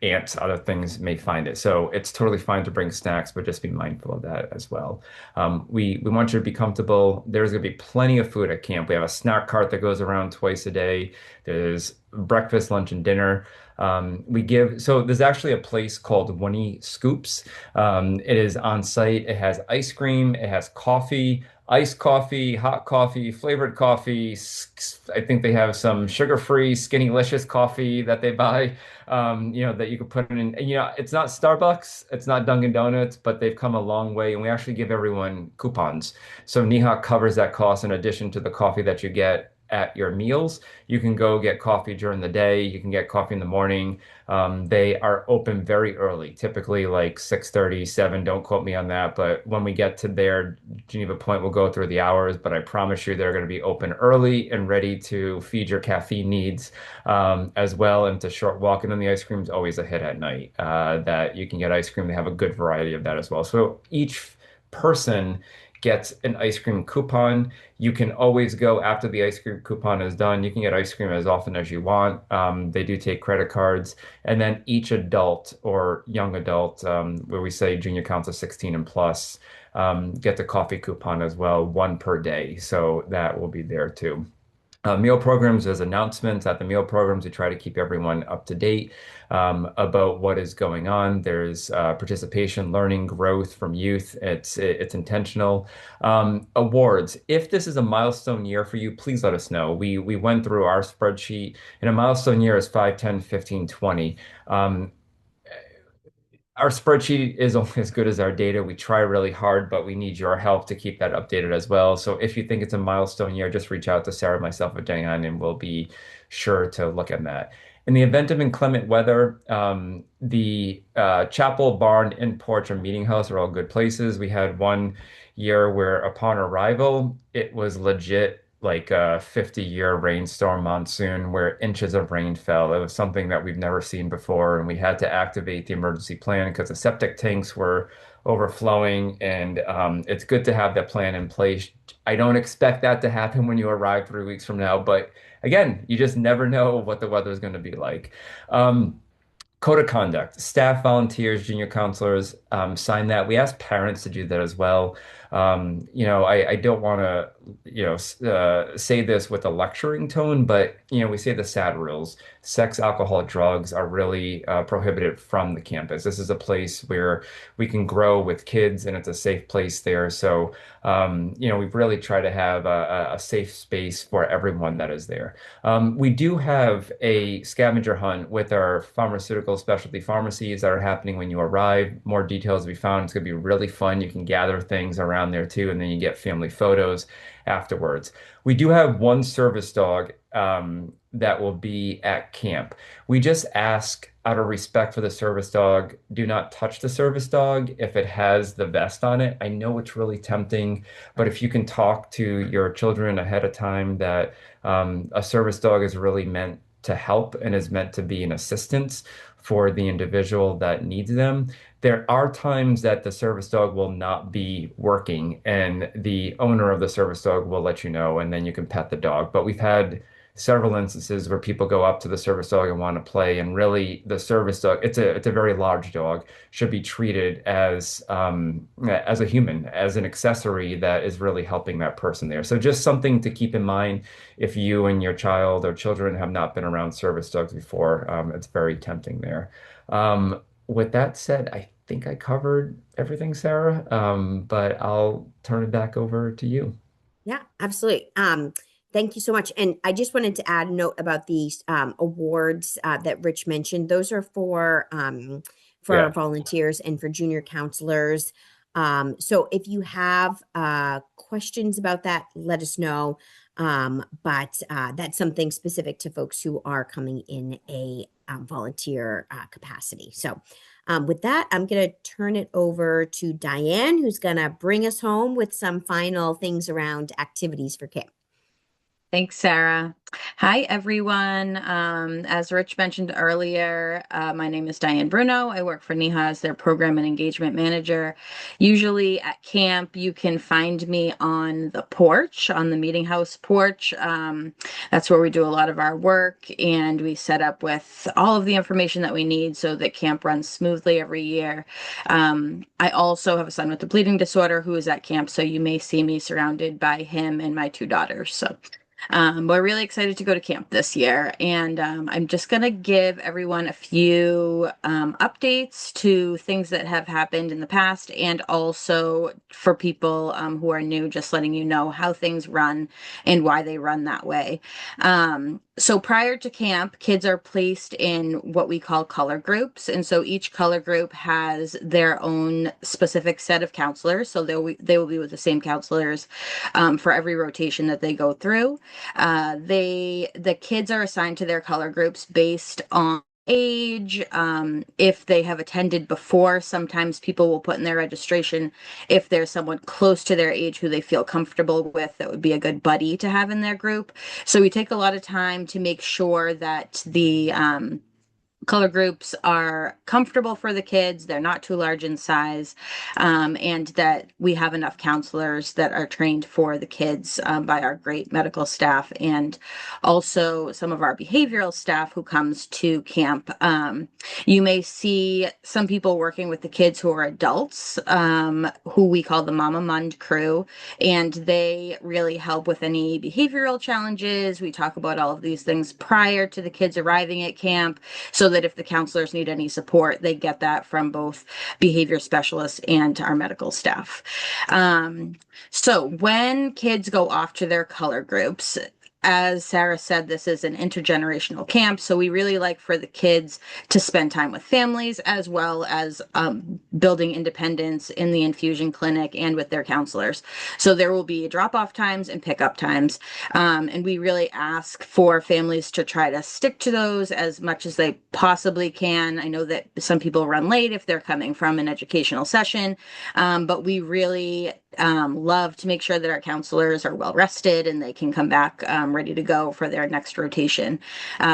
Speaker 2: ants, other things may find it. So it's totally fine to bring snacks, but just be mindful of that as well. We want you to be comfortable. There's going to be plenty of food at camp. We have a snack cart that goes around twice a day. There's breakfast, lunch, and dinner. So there's actually a place called Winnie Scoops. It is on site. It has ice cream. It has coffee, iced coffee, hot coffee, flavored coffee. I think they have some sugar-free, skinny-licious coffee that they buy, that you could put in. It's not Starbucks, it's not Dunkin' Donuts, but they've come a long way, and we actually give everyone coupons. So NEHA covers that cost in addition to the coffee that you get at your meals. You can go get coffee during the day. You can get coffee in the morning. They are open very early, typically like 6:30, 7. Don't quote me on that. But when we get to their Geneva Point, we'll go through the hours. But I promise you they're going to be open early and ready to feed your caffeine needs as well. And to short walk. And then the ice cream is always a hit at night that you can get ice cream. They have a good variety of that as well. So each person gets an ice cream coupon. You can always go after the ice cream coupon is done. You can get ice cream as often as you want. They do take credit cards. And then each adult or young adult, where we say junior counts of 16 and plus, get the coffee coupon as well, one per day. So that will be there too. Meal programs, there's announcements at the meal programs. We try to keep everyone up to date about what is going on. There's participation, learning, growth from youth. It's intentional. Awards. If this is a milestone year for you, please let us know. We went through our spreadsheet, and a milestone year is 5, 10, 15, 20. Um, our spreadsheet is only as good as our data. We try really hard, but we need your help to keep that updated as well. So if you think it's a milestone year, just reach out to Sarah, myself, or Diane, and we'll be sure to look at that. In the event of inclement weather, the chapel, barn, and porch or meeting house are all good places. We had one year where upon arrival, it was legit like a 50-year rainstorm monsoon where inches of rain fell. It was something that we've never seen before, and we had to activate the emergency plan because the septic tanks were overflowing, and it's good to have that plan in place. I don't expect that to happen when you arrive 3 weeks from now, but again, you just never know what the weather is going to be like. Um, Code of conduct. Staff, volunteers, junior counselors sign that. We ask parents to do that as well. I don't want to, say this with a lecturing tone, but, we say the sad rules. Sex, alcohol, drugs are really prohibited from the campus. This is a place where we can grow with kids and it's a safe place there. So, we've really tried to have a safe space for everyone that is there. We do have a scavenger hunt with our pharmaceutical specialty pharmacies that are happening when you arrive. More details to be found. It's going to be really fun. You can gather things around there too, and then you get family photos afterwards. We do have one service dog that will be at camp. We just ask out of respect for the service dog, do not touch the service dog if it has the vest on it. I know it's really tempting, but if you can talk to your children ahead of time that a service dog is really meant to help and is meant to be an assistance for the individual that needs them. There are times that the service dog will not be working, and the owner of the service dog will let you know, and then you can pet the dog. But we've had several instances where people go up to the service dog and want to play, and really the service dog, it's a very large dog, should be treated as a human, as an accessory that is really helping that person there. So just something to keep in mind if you and your child or children have not been around service dogs before. It's very tempting there. With that said, I think I covered everything, Sarah, but I'll turn it back over to you.
Speaker 1: Yeah, absolutely. Thank you so much. And I just wanted to add a note about these awards that Rich mentioned. Those are for our
Speaker 2: Yeah.
Speaker 1: volunteers and for junior counselors. So if you have questions about that, let us know. But that's something specific to folks who are coming in a volunteer capacity. So with that, I'm going to turn it over to Diane, who's going to bring us home with some final things around activities for camp.
Speaker 5: Thanks, Sarah. Hi, everyone. As Rich mentioned earlier, my name is Diane Bruno. I work for NEHA as their program and engagement manager. Usually at camp, you can find me on the porch, on the meeting house porch. That's where we do a lot of our work, and we set up with all of the information that we need so that camp runs smoothly every year. I also have a son with a bleeding disorder who is at camp, so you may see me surrounded by him and my two daughters. So we're really excited to go to camp this year, and I'm just going to give everyone a few updates to things that have happened in the past, and also for people who are new, just letting you know how things run and why they run that way. So prior to camp, kids are placed in what we call color groups. And so each color group has their own specific set of counselors. So they will be with the same counselors for every rotation that they go through. The kids are assigned to their color groups based on age. If they have attended before, sometimes people will put in their registration if there's someone close to their age who they feel comfortable with, that would be a good buddy to have in their group. So we take a lot of time to make sure that color groups are comfortable for the kids, they're not too large in size, and that we have enough counselors that are trained for the kids by our great medical staff, and also some of our behavioral staff who comes to camp. You may see some people working with the kids who are adults, who we call the Mama Mund crew, and they really help with any behavioral challenges. We talk about all of these things prior to the kids arriving at camp, so that if the counselors need any support, they get that from both behavior specialists and our medical staff. So when kids go off to their color groups, as Sarah said, this is an intergenerational camp, so we really like for the kids to spend time with families as well as building independence in the infusion clinic and with their counselors. So there will be drop-off times and pick-up times, and we really ask for families to try to stick to those as much as they possibly can. I know that some people run late if they're coming from an educational session, but we really love to make sure that our counselors are well rested and they can come back ready to go for their next rotation.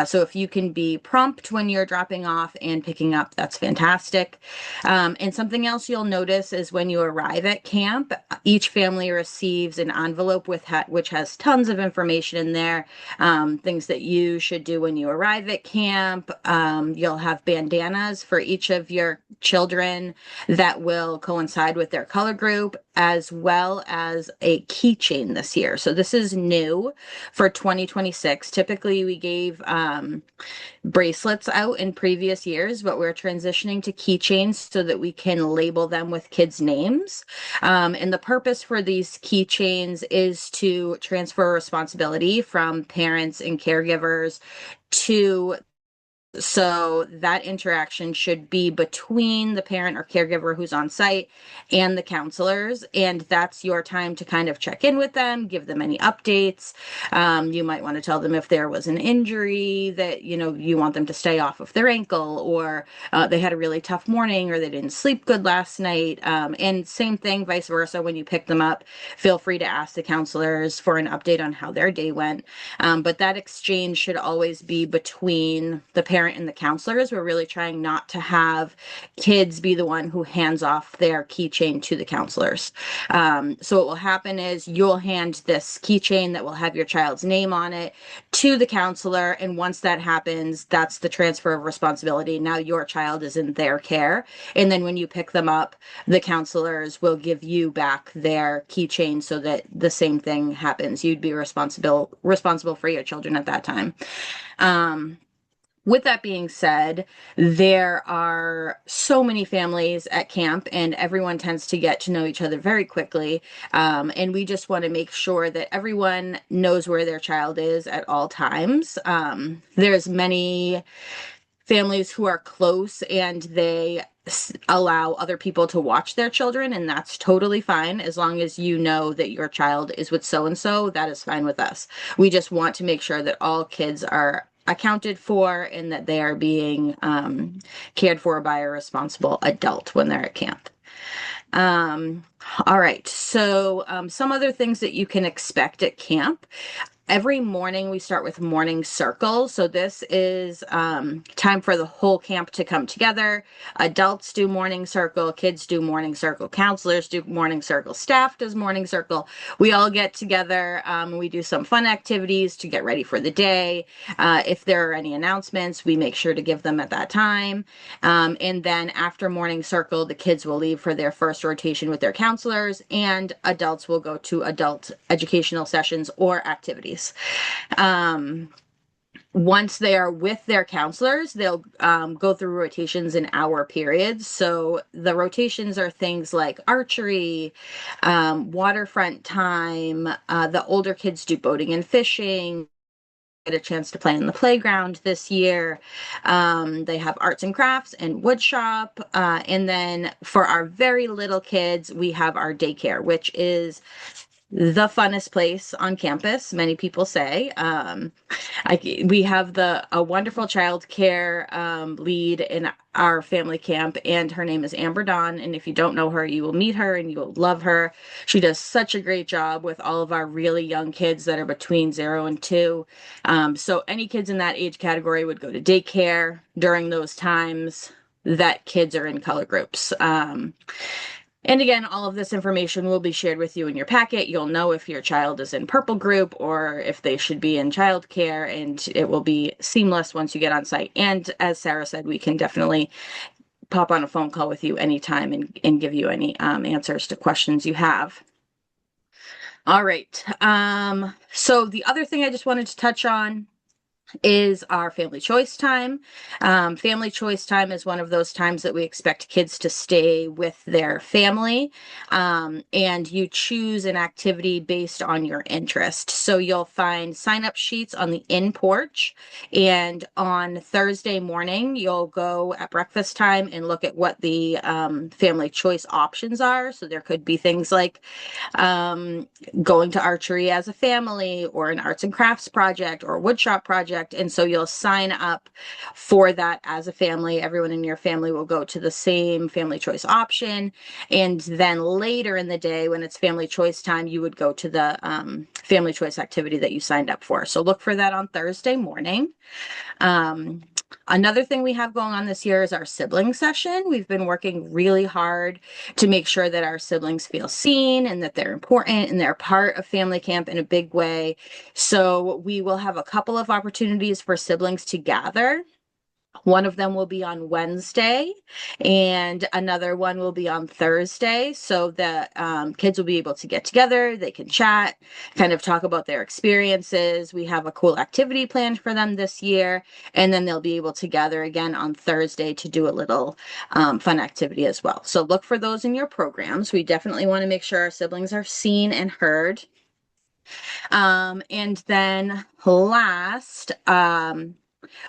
Speaker 5: So if you can be prompt when you're dropping off and picking up, that's fantastic. And something else you'll notice is when you arrive at camp, each family receives an envelope which has tons of information in there, things that you should do when you arrive at camp. You'll have bandanas for each of your children that will coincide with their color group, as well as a keychain this year. So this is new for 2026. Typically we gave bracelets out in previous years, but we're transitioning to keychains so that we can label them with kids' names. And the purpose for these keychains is to transfer responsibility from parents and caregivers to, so that interaction should be between the parent or caregiver who's on site and the counselors. And that's your time to kind of check in with them, give them any updates. You might want to tell them if there was an injury that, you want them to stay off of their ankle, or they had a really tough morning, or they didn't sleep good last night. And same thing, vice versa. When you pick them up, feel free to ask the counselors for an update on how their day went. But that exchange should always be between the parent and the counselors. We're really trying not to have kids be the one who hands off their keychain to the counselors. So what will happen is you'll hand this keychain that will have your child's name on it to the counselor, and once that happens, that's the transfer of responsibility. Now your child is in their care, and then when you pick them up, the counselors will give you back their keychain so that the same thing happens. You'd be responsible for your children at that time. With that being said, there are so many families at camp, and everyone tends to get to know each other very quickly. And we just want to make sure that everyone knows where their child is at all times. There's many families who are close and they allow other people to watch their children, and that's totally fine. As long as you know that your child is with so-and-so, that is fine with us. We just want to make sure that all kids are accounted for and that they are being cared for by a responsible adult when they're at camp. All right, so some other things that you can expect at camp. Every morning we start with morning circle. So this is time for the whole camp to come together. Adults do morning circle, kids do morning circle, counselors do morning circle, staff does morning circle. We all get together. We do some fun activities to get ready for the day. If there are any announcements, we make sure to give them at that time. And then after morning circle, the kids will leave for their first rotation with their counselors, and adults will go to adult educational sessions or activities. Once they are with their counselors, they'll go through rotations in hour periods. So the rotations are things like archery, waterfront time. The older kids do boating and fishing. Get a chance to play in the playground this year. They have arts and crafts and wood shop. And then for our very little kids, we have our daycare, which is the funnest place on campus, many people say. We have a wonderful child care lead in our family camp, and her name is Amber Dawn. And if you don't know her, you will meet her and you will love her. She does such a great job with all of our really young kids that are between 0 and 2. So any kids in that age category would go to daycare during those times that kids are in color groups. And again, all of this information will be shared with you in your packet. You'll know if your child is in purple group or if they should be in childcare, and it will be seamless once you get on site. And as Sarah said, we can definitely pop on a phone call with you anytime and give you any answers to questions you have. All right. So the other thing I just wanted to touch on is our family choice time. Family choice time is one of those times that we expect kids to stay with their family, and you choose an activity based on your interest. So you'll find sign-up sheets on the in porch, and on Thursday morning, you'll go at breakfast time and look at what the family choice options are. So there could be things like going to archery as a family, or an arts and crafts project, or a woodshop project. And so you'll sign up for that as a family. Everyone in your family will go to the same family choice option. And then later in the day, when it's family choice time, you would go to the family choice activity that you signed up for. So look for that on Thursday morning. Another thing we have going on this year is our sibling session. We've been working really hard to make sure that our siblings feel seen and that they're important and they're part of family camp in a big way. So we will have a couple of opportunities for siblings to gather. One of them will be on Wednesday and another one will be on Thursday. So the kids will be able to get together, they can chat, kind of talk about their experiences. We have a cool activity planned for them this year, and then they'll be able to gather again on Thursday to do a little fun activity as well. So look for those in your programs. We definitely want to make sure our siblings are seen and heard. And then last,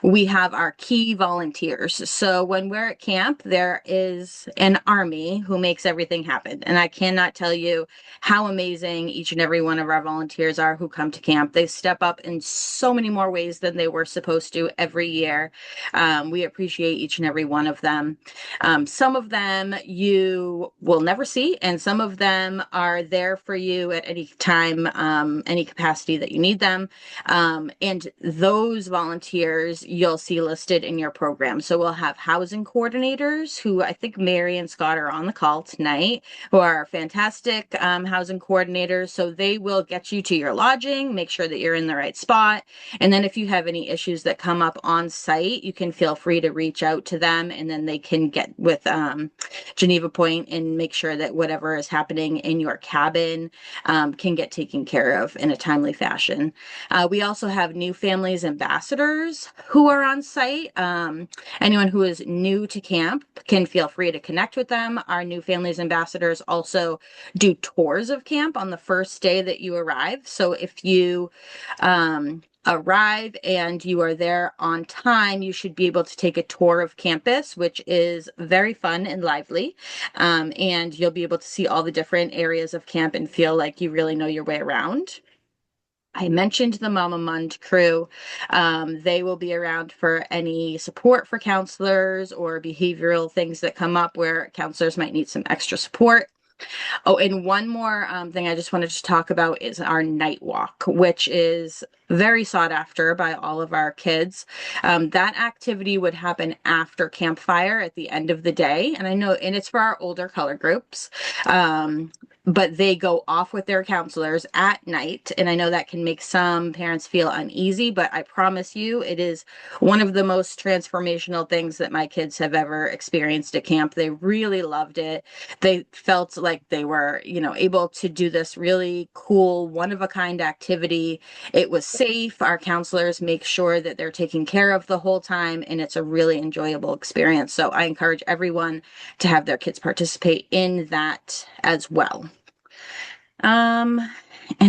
Speaker 5: we have our key volunteers. So when we're at camp, there is an army who makes everything happen. And I cannot tell you how amazing each and every one of our volunteers are who come to camp. They step up in so many more ways than they were supposed to every year. We appreciate each and every one of them. Some of them you will never see, and some of them are there for you at any time, any capacity that you need them. And those volunteers you'll see listed in your program. So we'll have housing coordinators, who I think Mary and Scott are on the call tonight, who are fantastic housing coordinators. So they will get you to your lodging, make sure that you're in the right spot. And then if you have any issues that come up on site, you can feel free to reach out to them, and then they can get with Geneva Point and make sure that whatever is happening in your cabin can get taken care of in a timely fashion. We also have new families ambassadors who are on site. Anyone who is new to camp can feel free to connect with them. Our new families ambassadors also do tours of camp on the first day that you arrive. So if you arrive and you are there on time, you should be able to take a tour of campus, which is very fun and lively. And you'll be able to see all the different areas of camp and feel like you really know your way around. I mentioned the Mama Mund crew. They will be around for any support for counselors or behavioral things that come up where counselors might need some extra support. Oh, and one more thing I just wanted to talk about is our night walk, which is very sought after by all of our kids. That activity would happen after campfire at the end of the day. And I know, and it's for our older color groups. But they go off with their counselors at night. And I know that can make some parents feel uneasy, but I promise you, it is one of the most transformational things that my kids have ever experienced at camp. They really loved it. They felt like they were, able to do this really cool, one-of-a-kind activity. It was safe. Our counselors make sure that they're taken care of the whole time, and it's a really enjoyable experience. So I encourage everyone to have their kids participate in that as well. And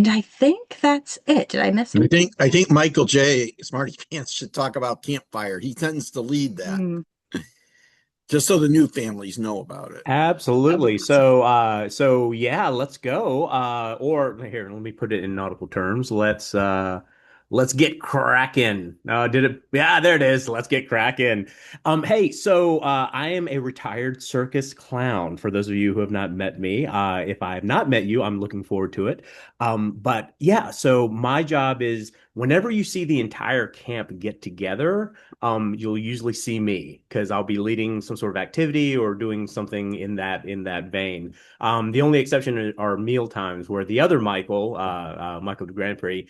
Speaker 5: I think that's it. Did I miss anything?
Speaker 3: I think Michael J. Smarty Pants should talk about campfire. He tends to lead that. Just so the new families know about it.
Speaker 6: Absolutely. So yeah, let's go. Or here, let me put it in nautical terms. Let's get cracking. Did it? Yeah, there it is. Let's get cracking. Hey, so I am a retired circus clown. For those of you who have not met me, if I have not met you, I'm looking forward to it. But yeah, so my job is whenever you see the entire camp get together, you'll usually see me because I'll be leading some sort of activity or doing something in that vein. The only exception are meal times where the other Michael, Michael de Grand Prix,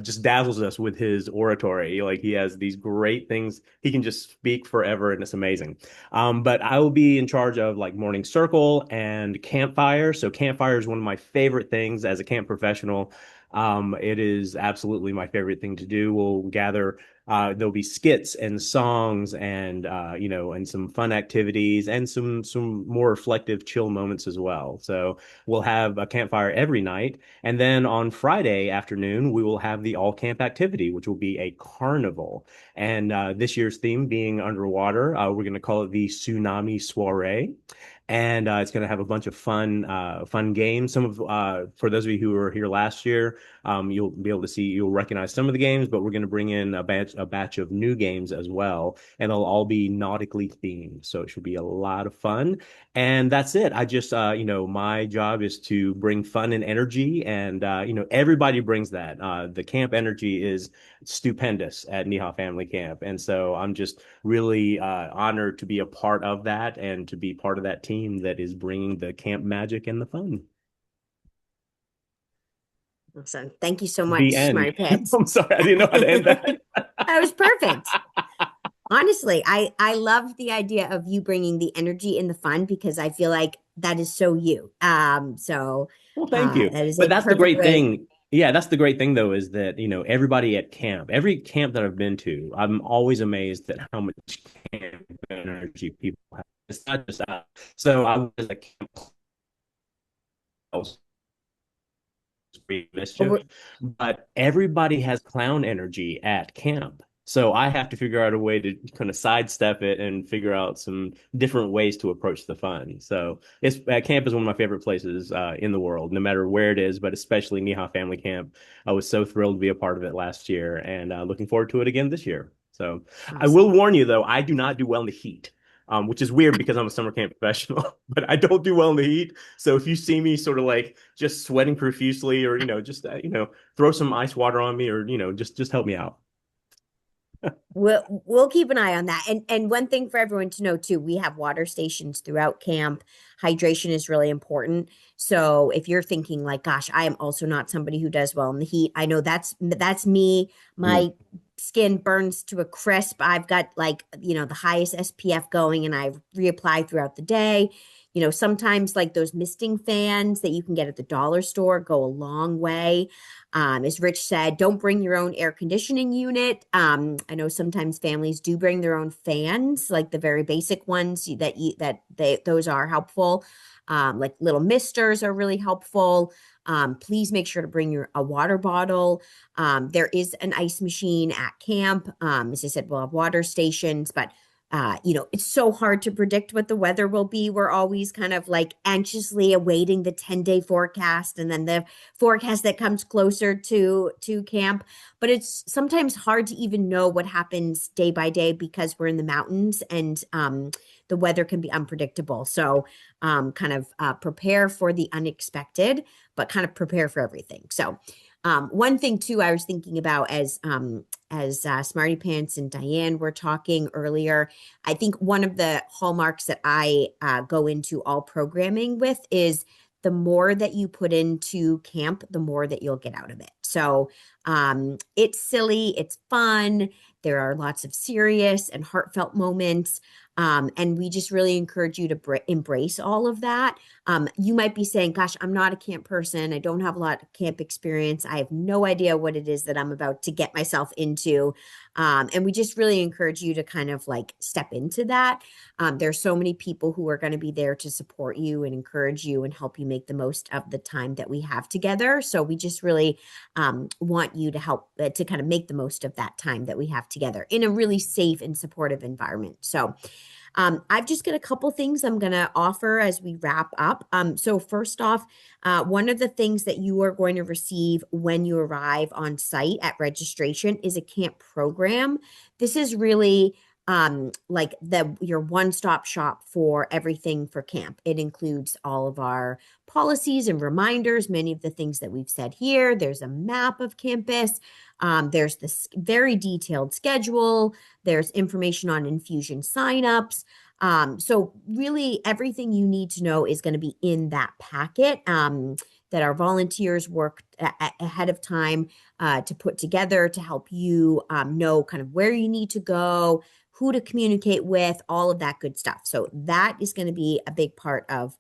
Speaker 6: just dazzles us with his oratory. Like he has these great things. He can just speak forever, and it's amazing. But I will be in charge of like morning circle and campfire. So campfire is one of my favorite things as a camp professional. It is absolutely my favorite thing to do. We'll gather. There'll be skits and songs and and some fun activities and some more reflective, chill moments as well. So we'll have a campfire every night, and then on Friday afternoon we will have the all camp activity, which will be a carnival. And this year's theme being underwater, we're going to call it the Tsunami Soiree. And it's going to have a bunch of fun games. Some of for those of you who were here last year, you'll be able to see, you'll recognize some of the games, but we're going to bring in a batch of new games as well, and they'll all be nautically themed. So it should be a lot of fun. And that's it. I just, my job is to bring fun and energy, and everybody brings that. The camp energy is stupendous at NEHA Family Camp, and so I'm just really honored to be a part of that and to be part of that team that is bringing the camp magic and the fun.
Speaker 1: Awesome. Thank you so much,
Speaker 6: The end.
Speaker 1: Smarty Pants.
Speaker 6: I'm sorry, I didn't know how to end that.
Speaker 1: That was perfect. Honestly, I love the idea of you bringing the energy and the fun because I feel like that is so you.
Speaker 6: Well, thank you.
Speaker 1: That is
Speaker 6: But
Speaker 1: a
Speaker 6: that's the
Speaker 1: perfect
Speaker 6: great
Speaker 1: way.
Speaker 6: thing. Yeah, that's the great thing though, is that, everybody at camp, every camp that I've been to, I'm always amazed at how much camp energy people have. It's not just us. So I was at camp mischief, but everybody has clown energy at camp. So I have to figure out a way to kind of sidestep it and figure out some different ways to approach the fun. So camp is one of my favorite places in the world, no matter where it is, but especially NEHA Family Camp. I was so thrilled to be a part of it last year, and looking forward to it again this year. So
Speaker 1: Awesome.
Speaker 6: I will warn you though, I do not do well in the heat. Which is weird because I'm a summer camp professional, but I don't do well in the heat. So if you see me sort of like just sweating profusely, or just throw some ice water on me, or just help me out.
Speaker 1: We'll keep an eye on that. And one thing for everyone to know too, we have water stations throughout camp. Hydration is really important. So if you're thinking like, gosh, I am also not somebody who does well in the heat. I know that's me. My skin burns to a crisp. I've got the highest SPF going, and I reapply throughout the day. Sometimes like those misting fans that you can get at the dollar store go a long way. As Rich said, don't bring your own air conditioning unit. I know sometimes families do bring their own fans, like the very basic ones those are helpful. Like little misters are really helpful. Please make sure to bring a water bottle. There is an ice machine at camp. As I said, we'll have water stations, but it's so hard to predict what the weather will be. We're always kind of like anxiously awaiting the 10-day forecast and then the forecast that comes closer to camp. But it's sometimes hard to even know what happens day by day because we're in the mountains, and the weather can be unpredictable. So kind of prepare for the unexpected, but kind of prepare for everything. So one thing too, I was thinking about as Smarty Pants and Diane were talking earlier, I think one of the hallmarks that I go into all programming with is the more that you put into camp, the more that you'll get out of it. So it's silly, it's fun. There are lots of serious and heartfelt moments. And we just really encourage you to embrace all of that. You might be saying, gosh, I'm not a camp person. I don't have a lot of camp experience. I have no idea what it is that I'm about to get myself into. And we just really encourage you to kind of like step into that. There's so many people who are going to be there to support you and encourage you and help you make the most of the time that we have together. So we just really want you to help to kind of make the most of that time that we have together in a really safe and supportive environment. So I've just got a couple things I'm going to offer as we wrap up. So first off, one of the things that you are going to receive when you arrive on site at registration is a camp program. This is really like your one-stop shop for everything for camp. It includes all of our policies and reminders, many of the things that we've said here. There's a map of campus. There's this very detailed schedule. There's information on infusion signups. So really everything you need to know is going to be in that packet that our volunteers worked ahead of time to put together to help you know kind of where you need to go, who to communicate with, all of that good stuff. So that is going to be a big part of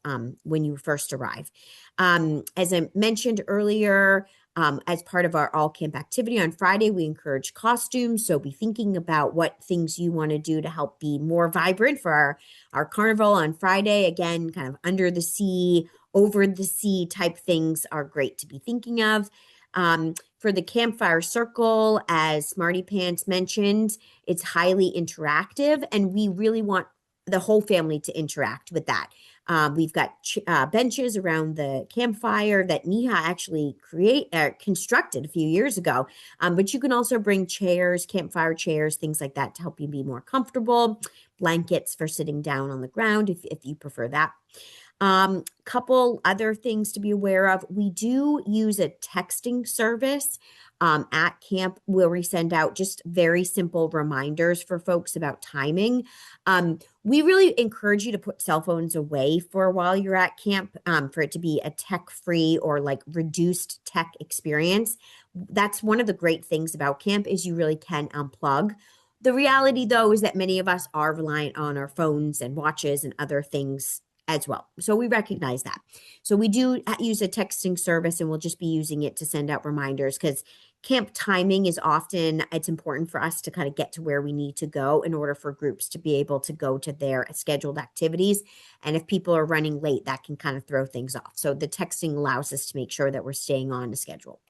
Speaker 1: when you first arrive. As I mentioned earlier, as part of our all camp activity on Friday, we encourage costumes. So be thinking about what things you want to do to help be more vibrant for our carnival on Friday. Again, kind of under the sea, over the sea type things are great to be thinking of. For the campfire circle, as Smarty Pants mentioned, it's highly interactive, and we really want the whole family to interact with that. We've got benches around the campfire that NEHA actually constructed a few years ago. But you can also bring chairs, campfire chairs, things like that to help you be more comfortable. Blankets for sitting down on the ground if you prefer that. Couple other things to be aware of. We do use a texting service at camp where we send out just very simple reminders for folks about timing. We really encourage you to put cell phones away for a while you're at camp for it to be a tech-free or like reduced tech experience. That's one of the great things about camp is you really can unplug. The reality, though, is that many of us are reliant on our phones and watches and other things as well. So we recognize that. So we do use a texting service, and we'll just be using it to send out reminders because camp timing is often, it's important for us to kind of get to where we need to go in order for groups to be able to go to their scheduled activities. And if people are running late, that can kind of throw things off. So the texting allows us to make sure that we're staying on the schedule.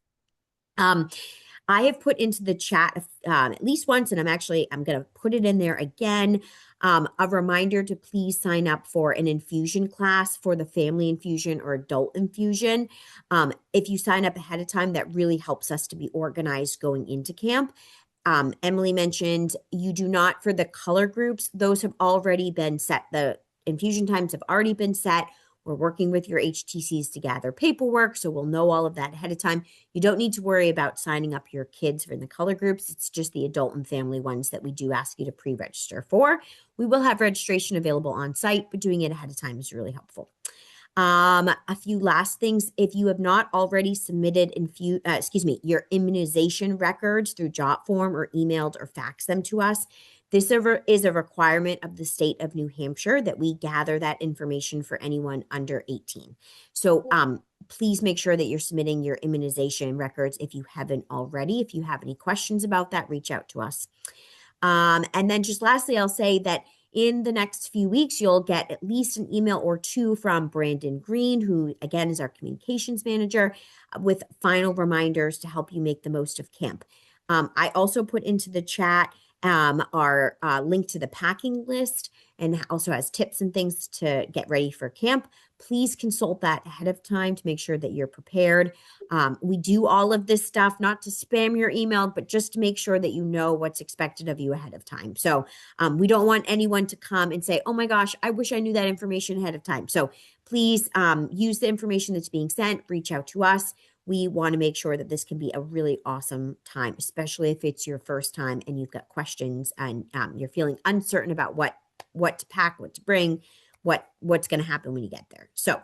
Speaker 1: I have put into the chat at least once, and I'm going to put it in there again, a reminder to please sign up for an infusion class for the family infusion or adult infusion. If you sign up ahead of time, that really helps us to be organized going into camp. Emily mentioned you do not, for the color groups, those have already been set. The infusion times have already been set. We're working with your HTCs to gather paperwork, so we'll know all of that ahead of time. You don't need to worry about signing up your kids for the color groups. It's just the adult and family ones that we do ask you to pre-register for. We will have registration available on site, but doing it ahead of time is really helpful. A few last things. If you have not already submitted your immunization records through JotForm or emailed or faxed them to us, this is a requirement of the state of New Hampshire that we gather that information for anyone under 18. So please make sure that you're submitting your immunization records if you haven't already. If you have any questions about that, reach out to us. And then just lastly, I'll say that in the next few weeks, you'll get at least an email or two from Brandon Green, who again is our communications manager, with final reminders to help you make the most of camp. I also put into the chat our link to the packing list, and also has tips and things to get ready for camp. Please consult that ahead of time to make sure that you're prepared. We do all of this stuff, not to spam your email, but just to make sure that you know what's expected of you ahead of time. So we don't want anyone to come and say, oh my gosh, I wish I knew that information ahead of time. So please use the information that's being sent, reach out to us. We want to make sure that this can be a really awesome time, especially if it's your first time and you've got questions and you're feeling uncertain about what to pack, what to bring, what's going to happen when you get there. So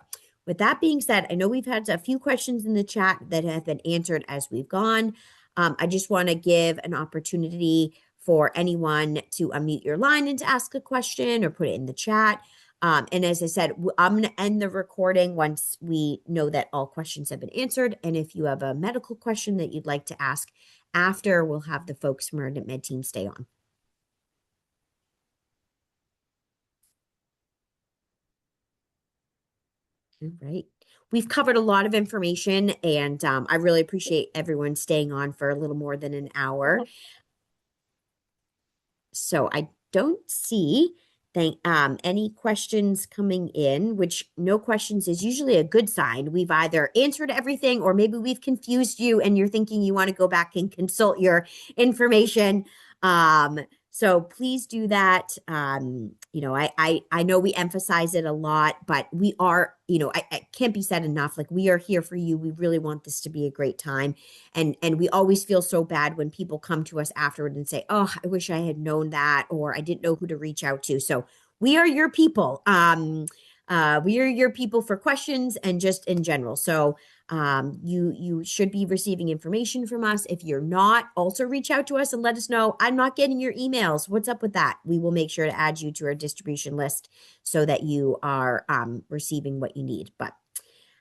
Speaker 1: with that being said, I know we've had a few questions in the chat that have been answered as we've gone. I just want to give an opportunity for anyone to unmute your line and to ask a question or put it in the chat. And as I said, I'm going to end the recording once we know that all questions have been answered. And if you have a medical question that you'd like to ask after, we'll have the folks from our med team stay on. All right. We've covered a lot of information, and I really appreciate everyone staying on for a little more than an hour. So I don't see any questions coming in, which no questions is usually a good sign. We've either answered everything, or maybe we've confused you and you're thinking you want to go back and consult your information. So please do that. You know, I know we emphasize it a lot, but we are, you know, I can't be said enough. Like, we are here for you. We really want this to be a great time. And we always feel so bad when people come to us afterward and say, oh, I wish I had known that, or I didn't know who to reach out to. So we are your people. We are your people for questions and just in general. So you should be receiving information from us. If you're not, also reach out to us and let us know, I'm not getting your emails. What's up with that? We will make sure to add you to our distribution list so that you are receiving what you need. But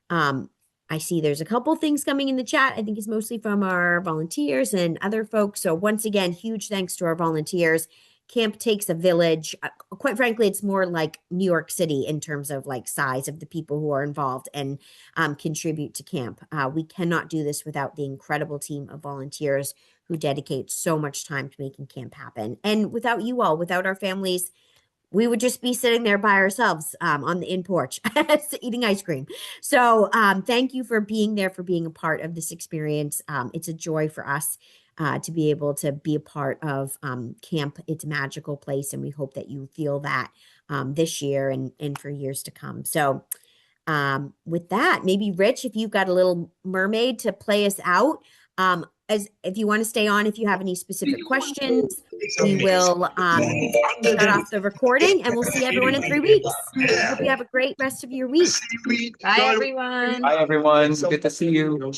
Speaker 1: I see there's a couple things coming in the chat. I think it's mostly from our volunteers and other folks. So once again, huge thanks to our volunteers. Camp takes a village. Quite frankly, it's more like New York City in terms of like size of the people who are involved and contribute to camp. We cannot do this without the incredible team of volunteers who dedicate so much time to making camp happen. And without you all, without our families, we would just be sitting there by ourselves on the in porch eating ice cream. So thank you for being there, for being a part of this experience. It's a joy for us to be able to be a part of camp. It's a magical place, and we hope that you feel that this year and for years to come. So with that, maybe Rich, if you've got a little mermaid to play us out, as if you want to stay on, if you have any specific questions, we will shut off the recording, and we'll see everyone in 3 weeks. Hope you have a great rest of your week.
Speaker 5: Bye, everyone.
Speaker 2: Bye, everyone. Good to see you.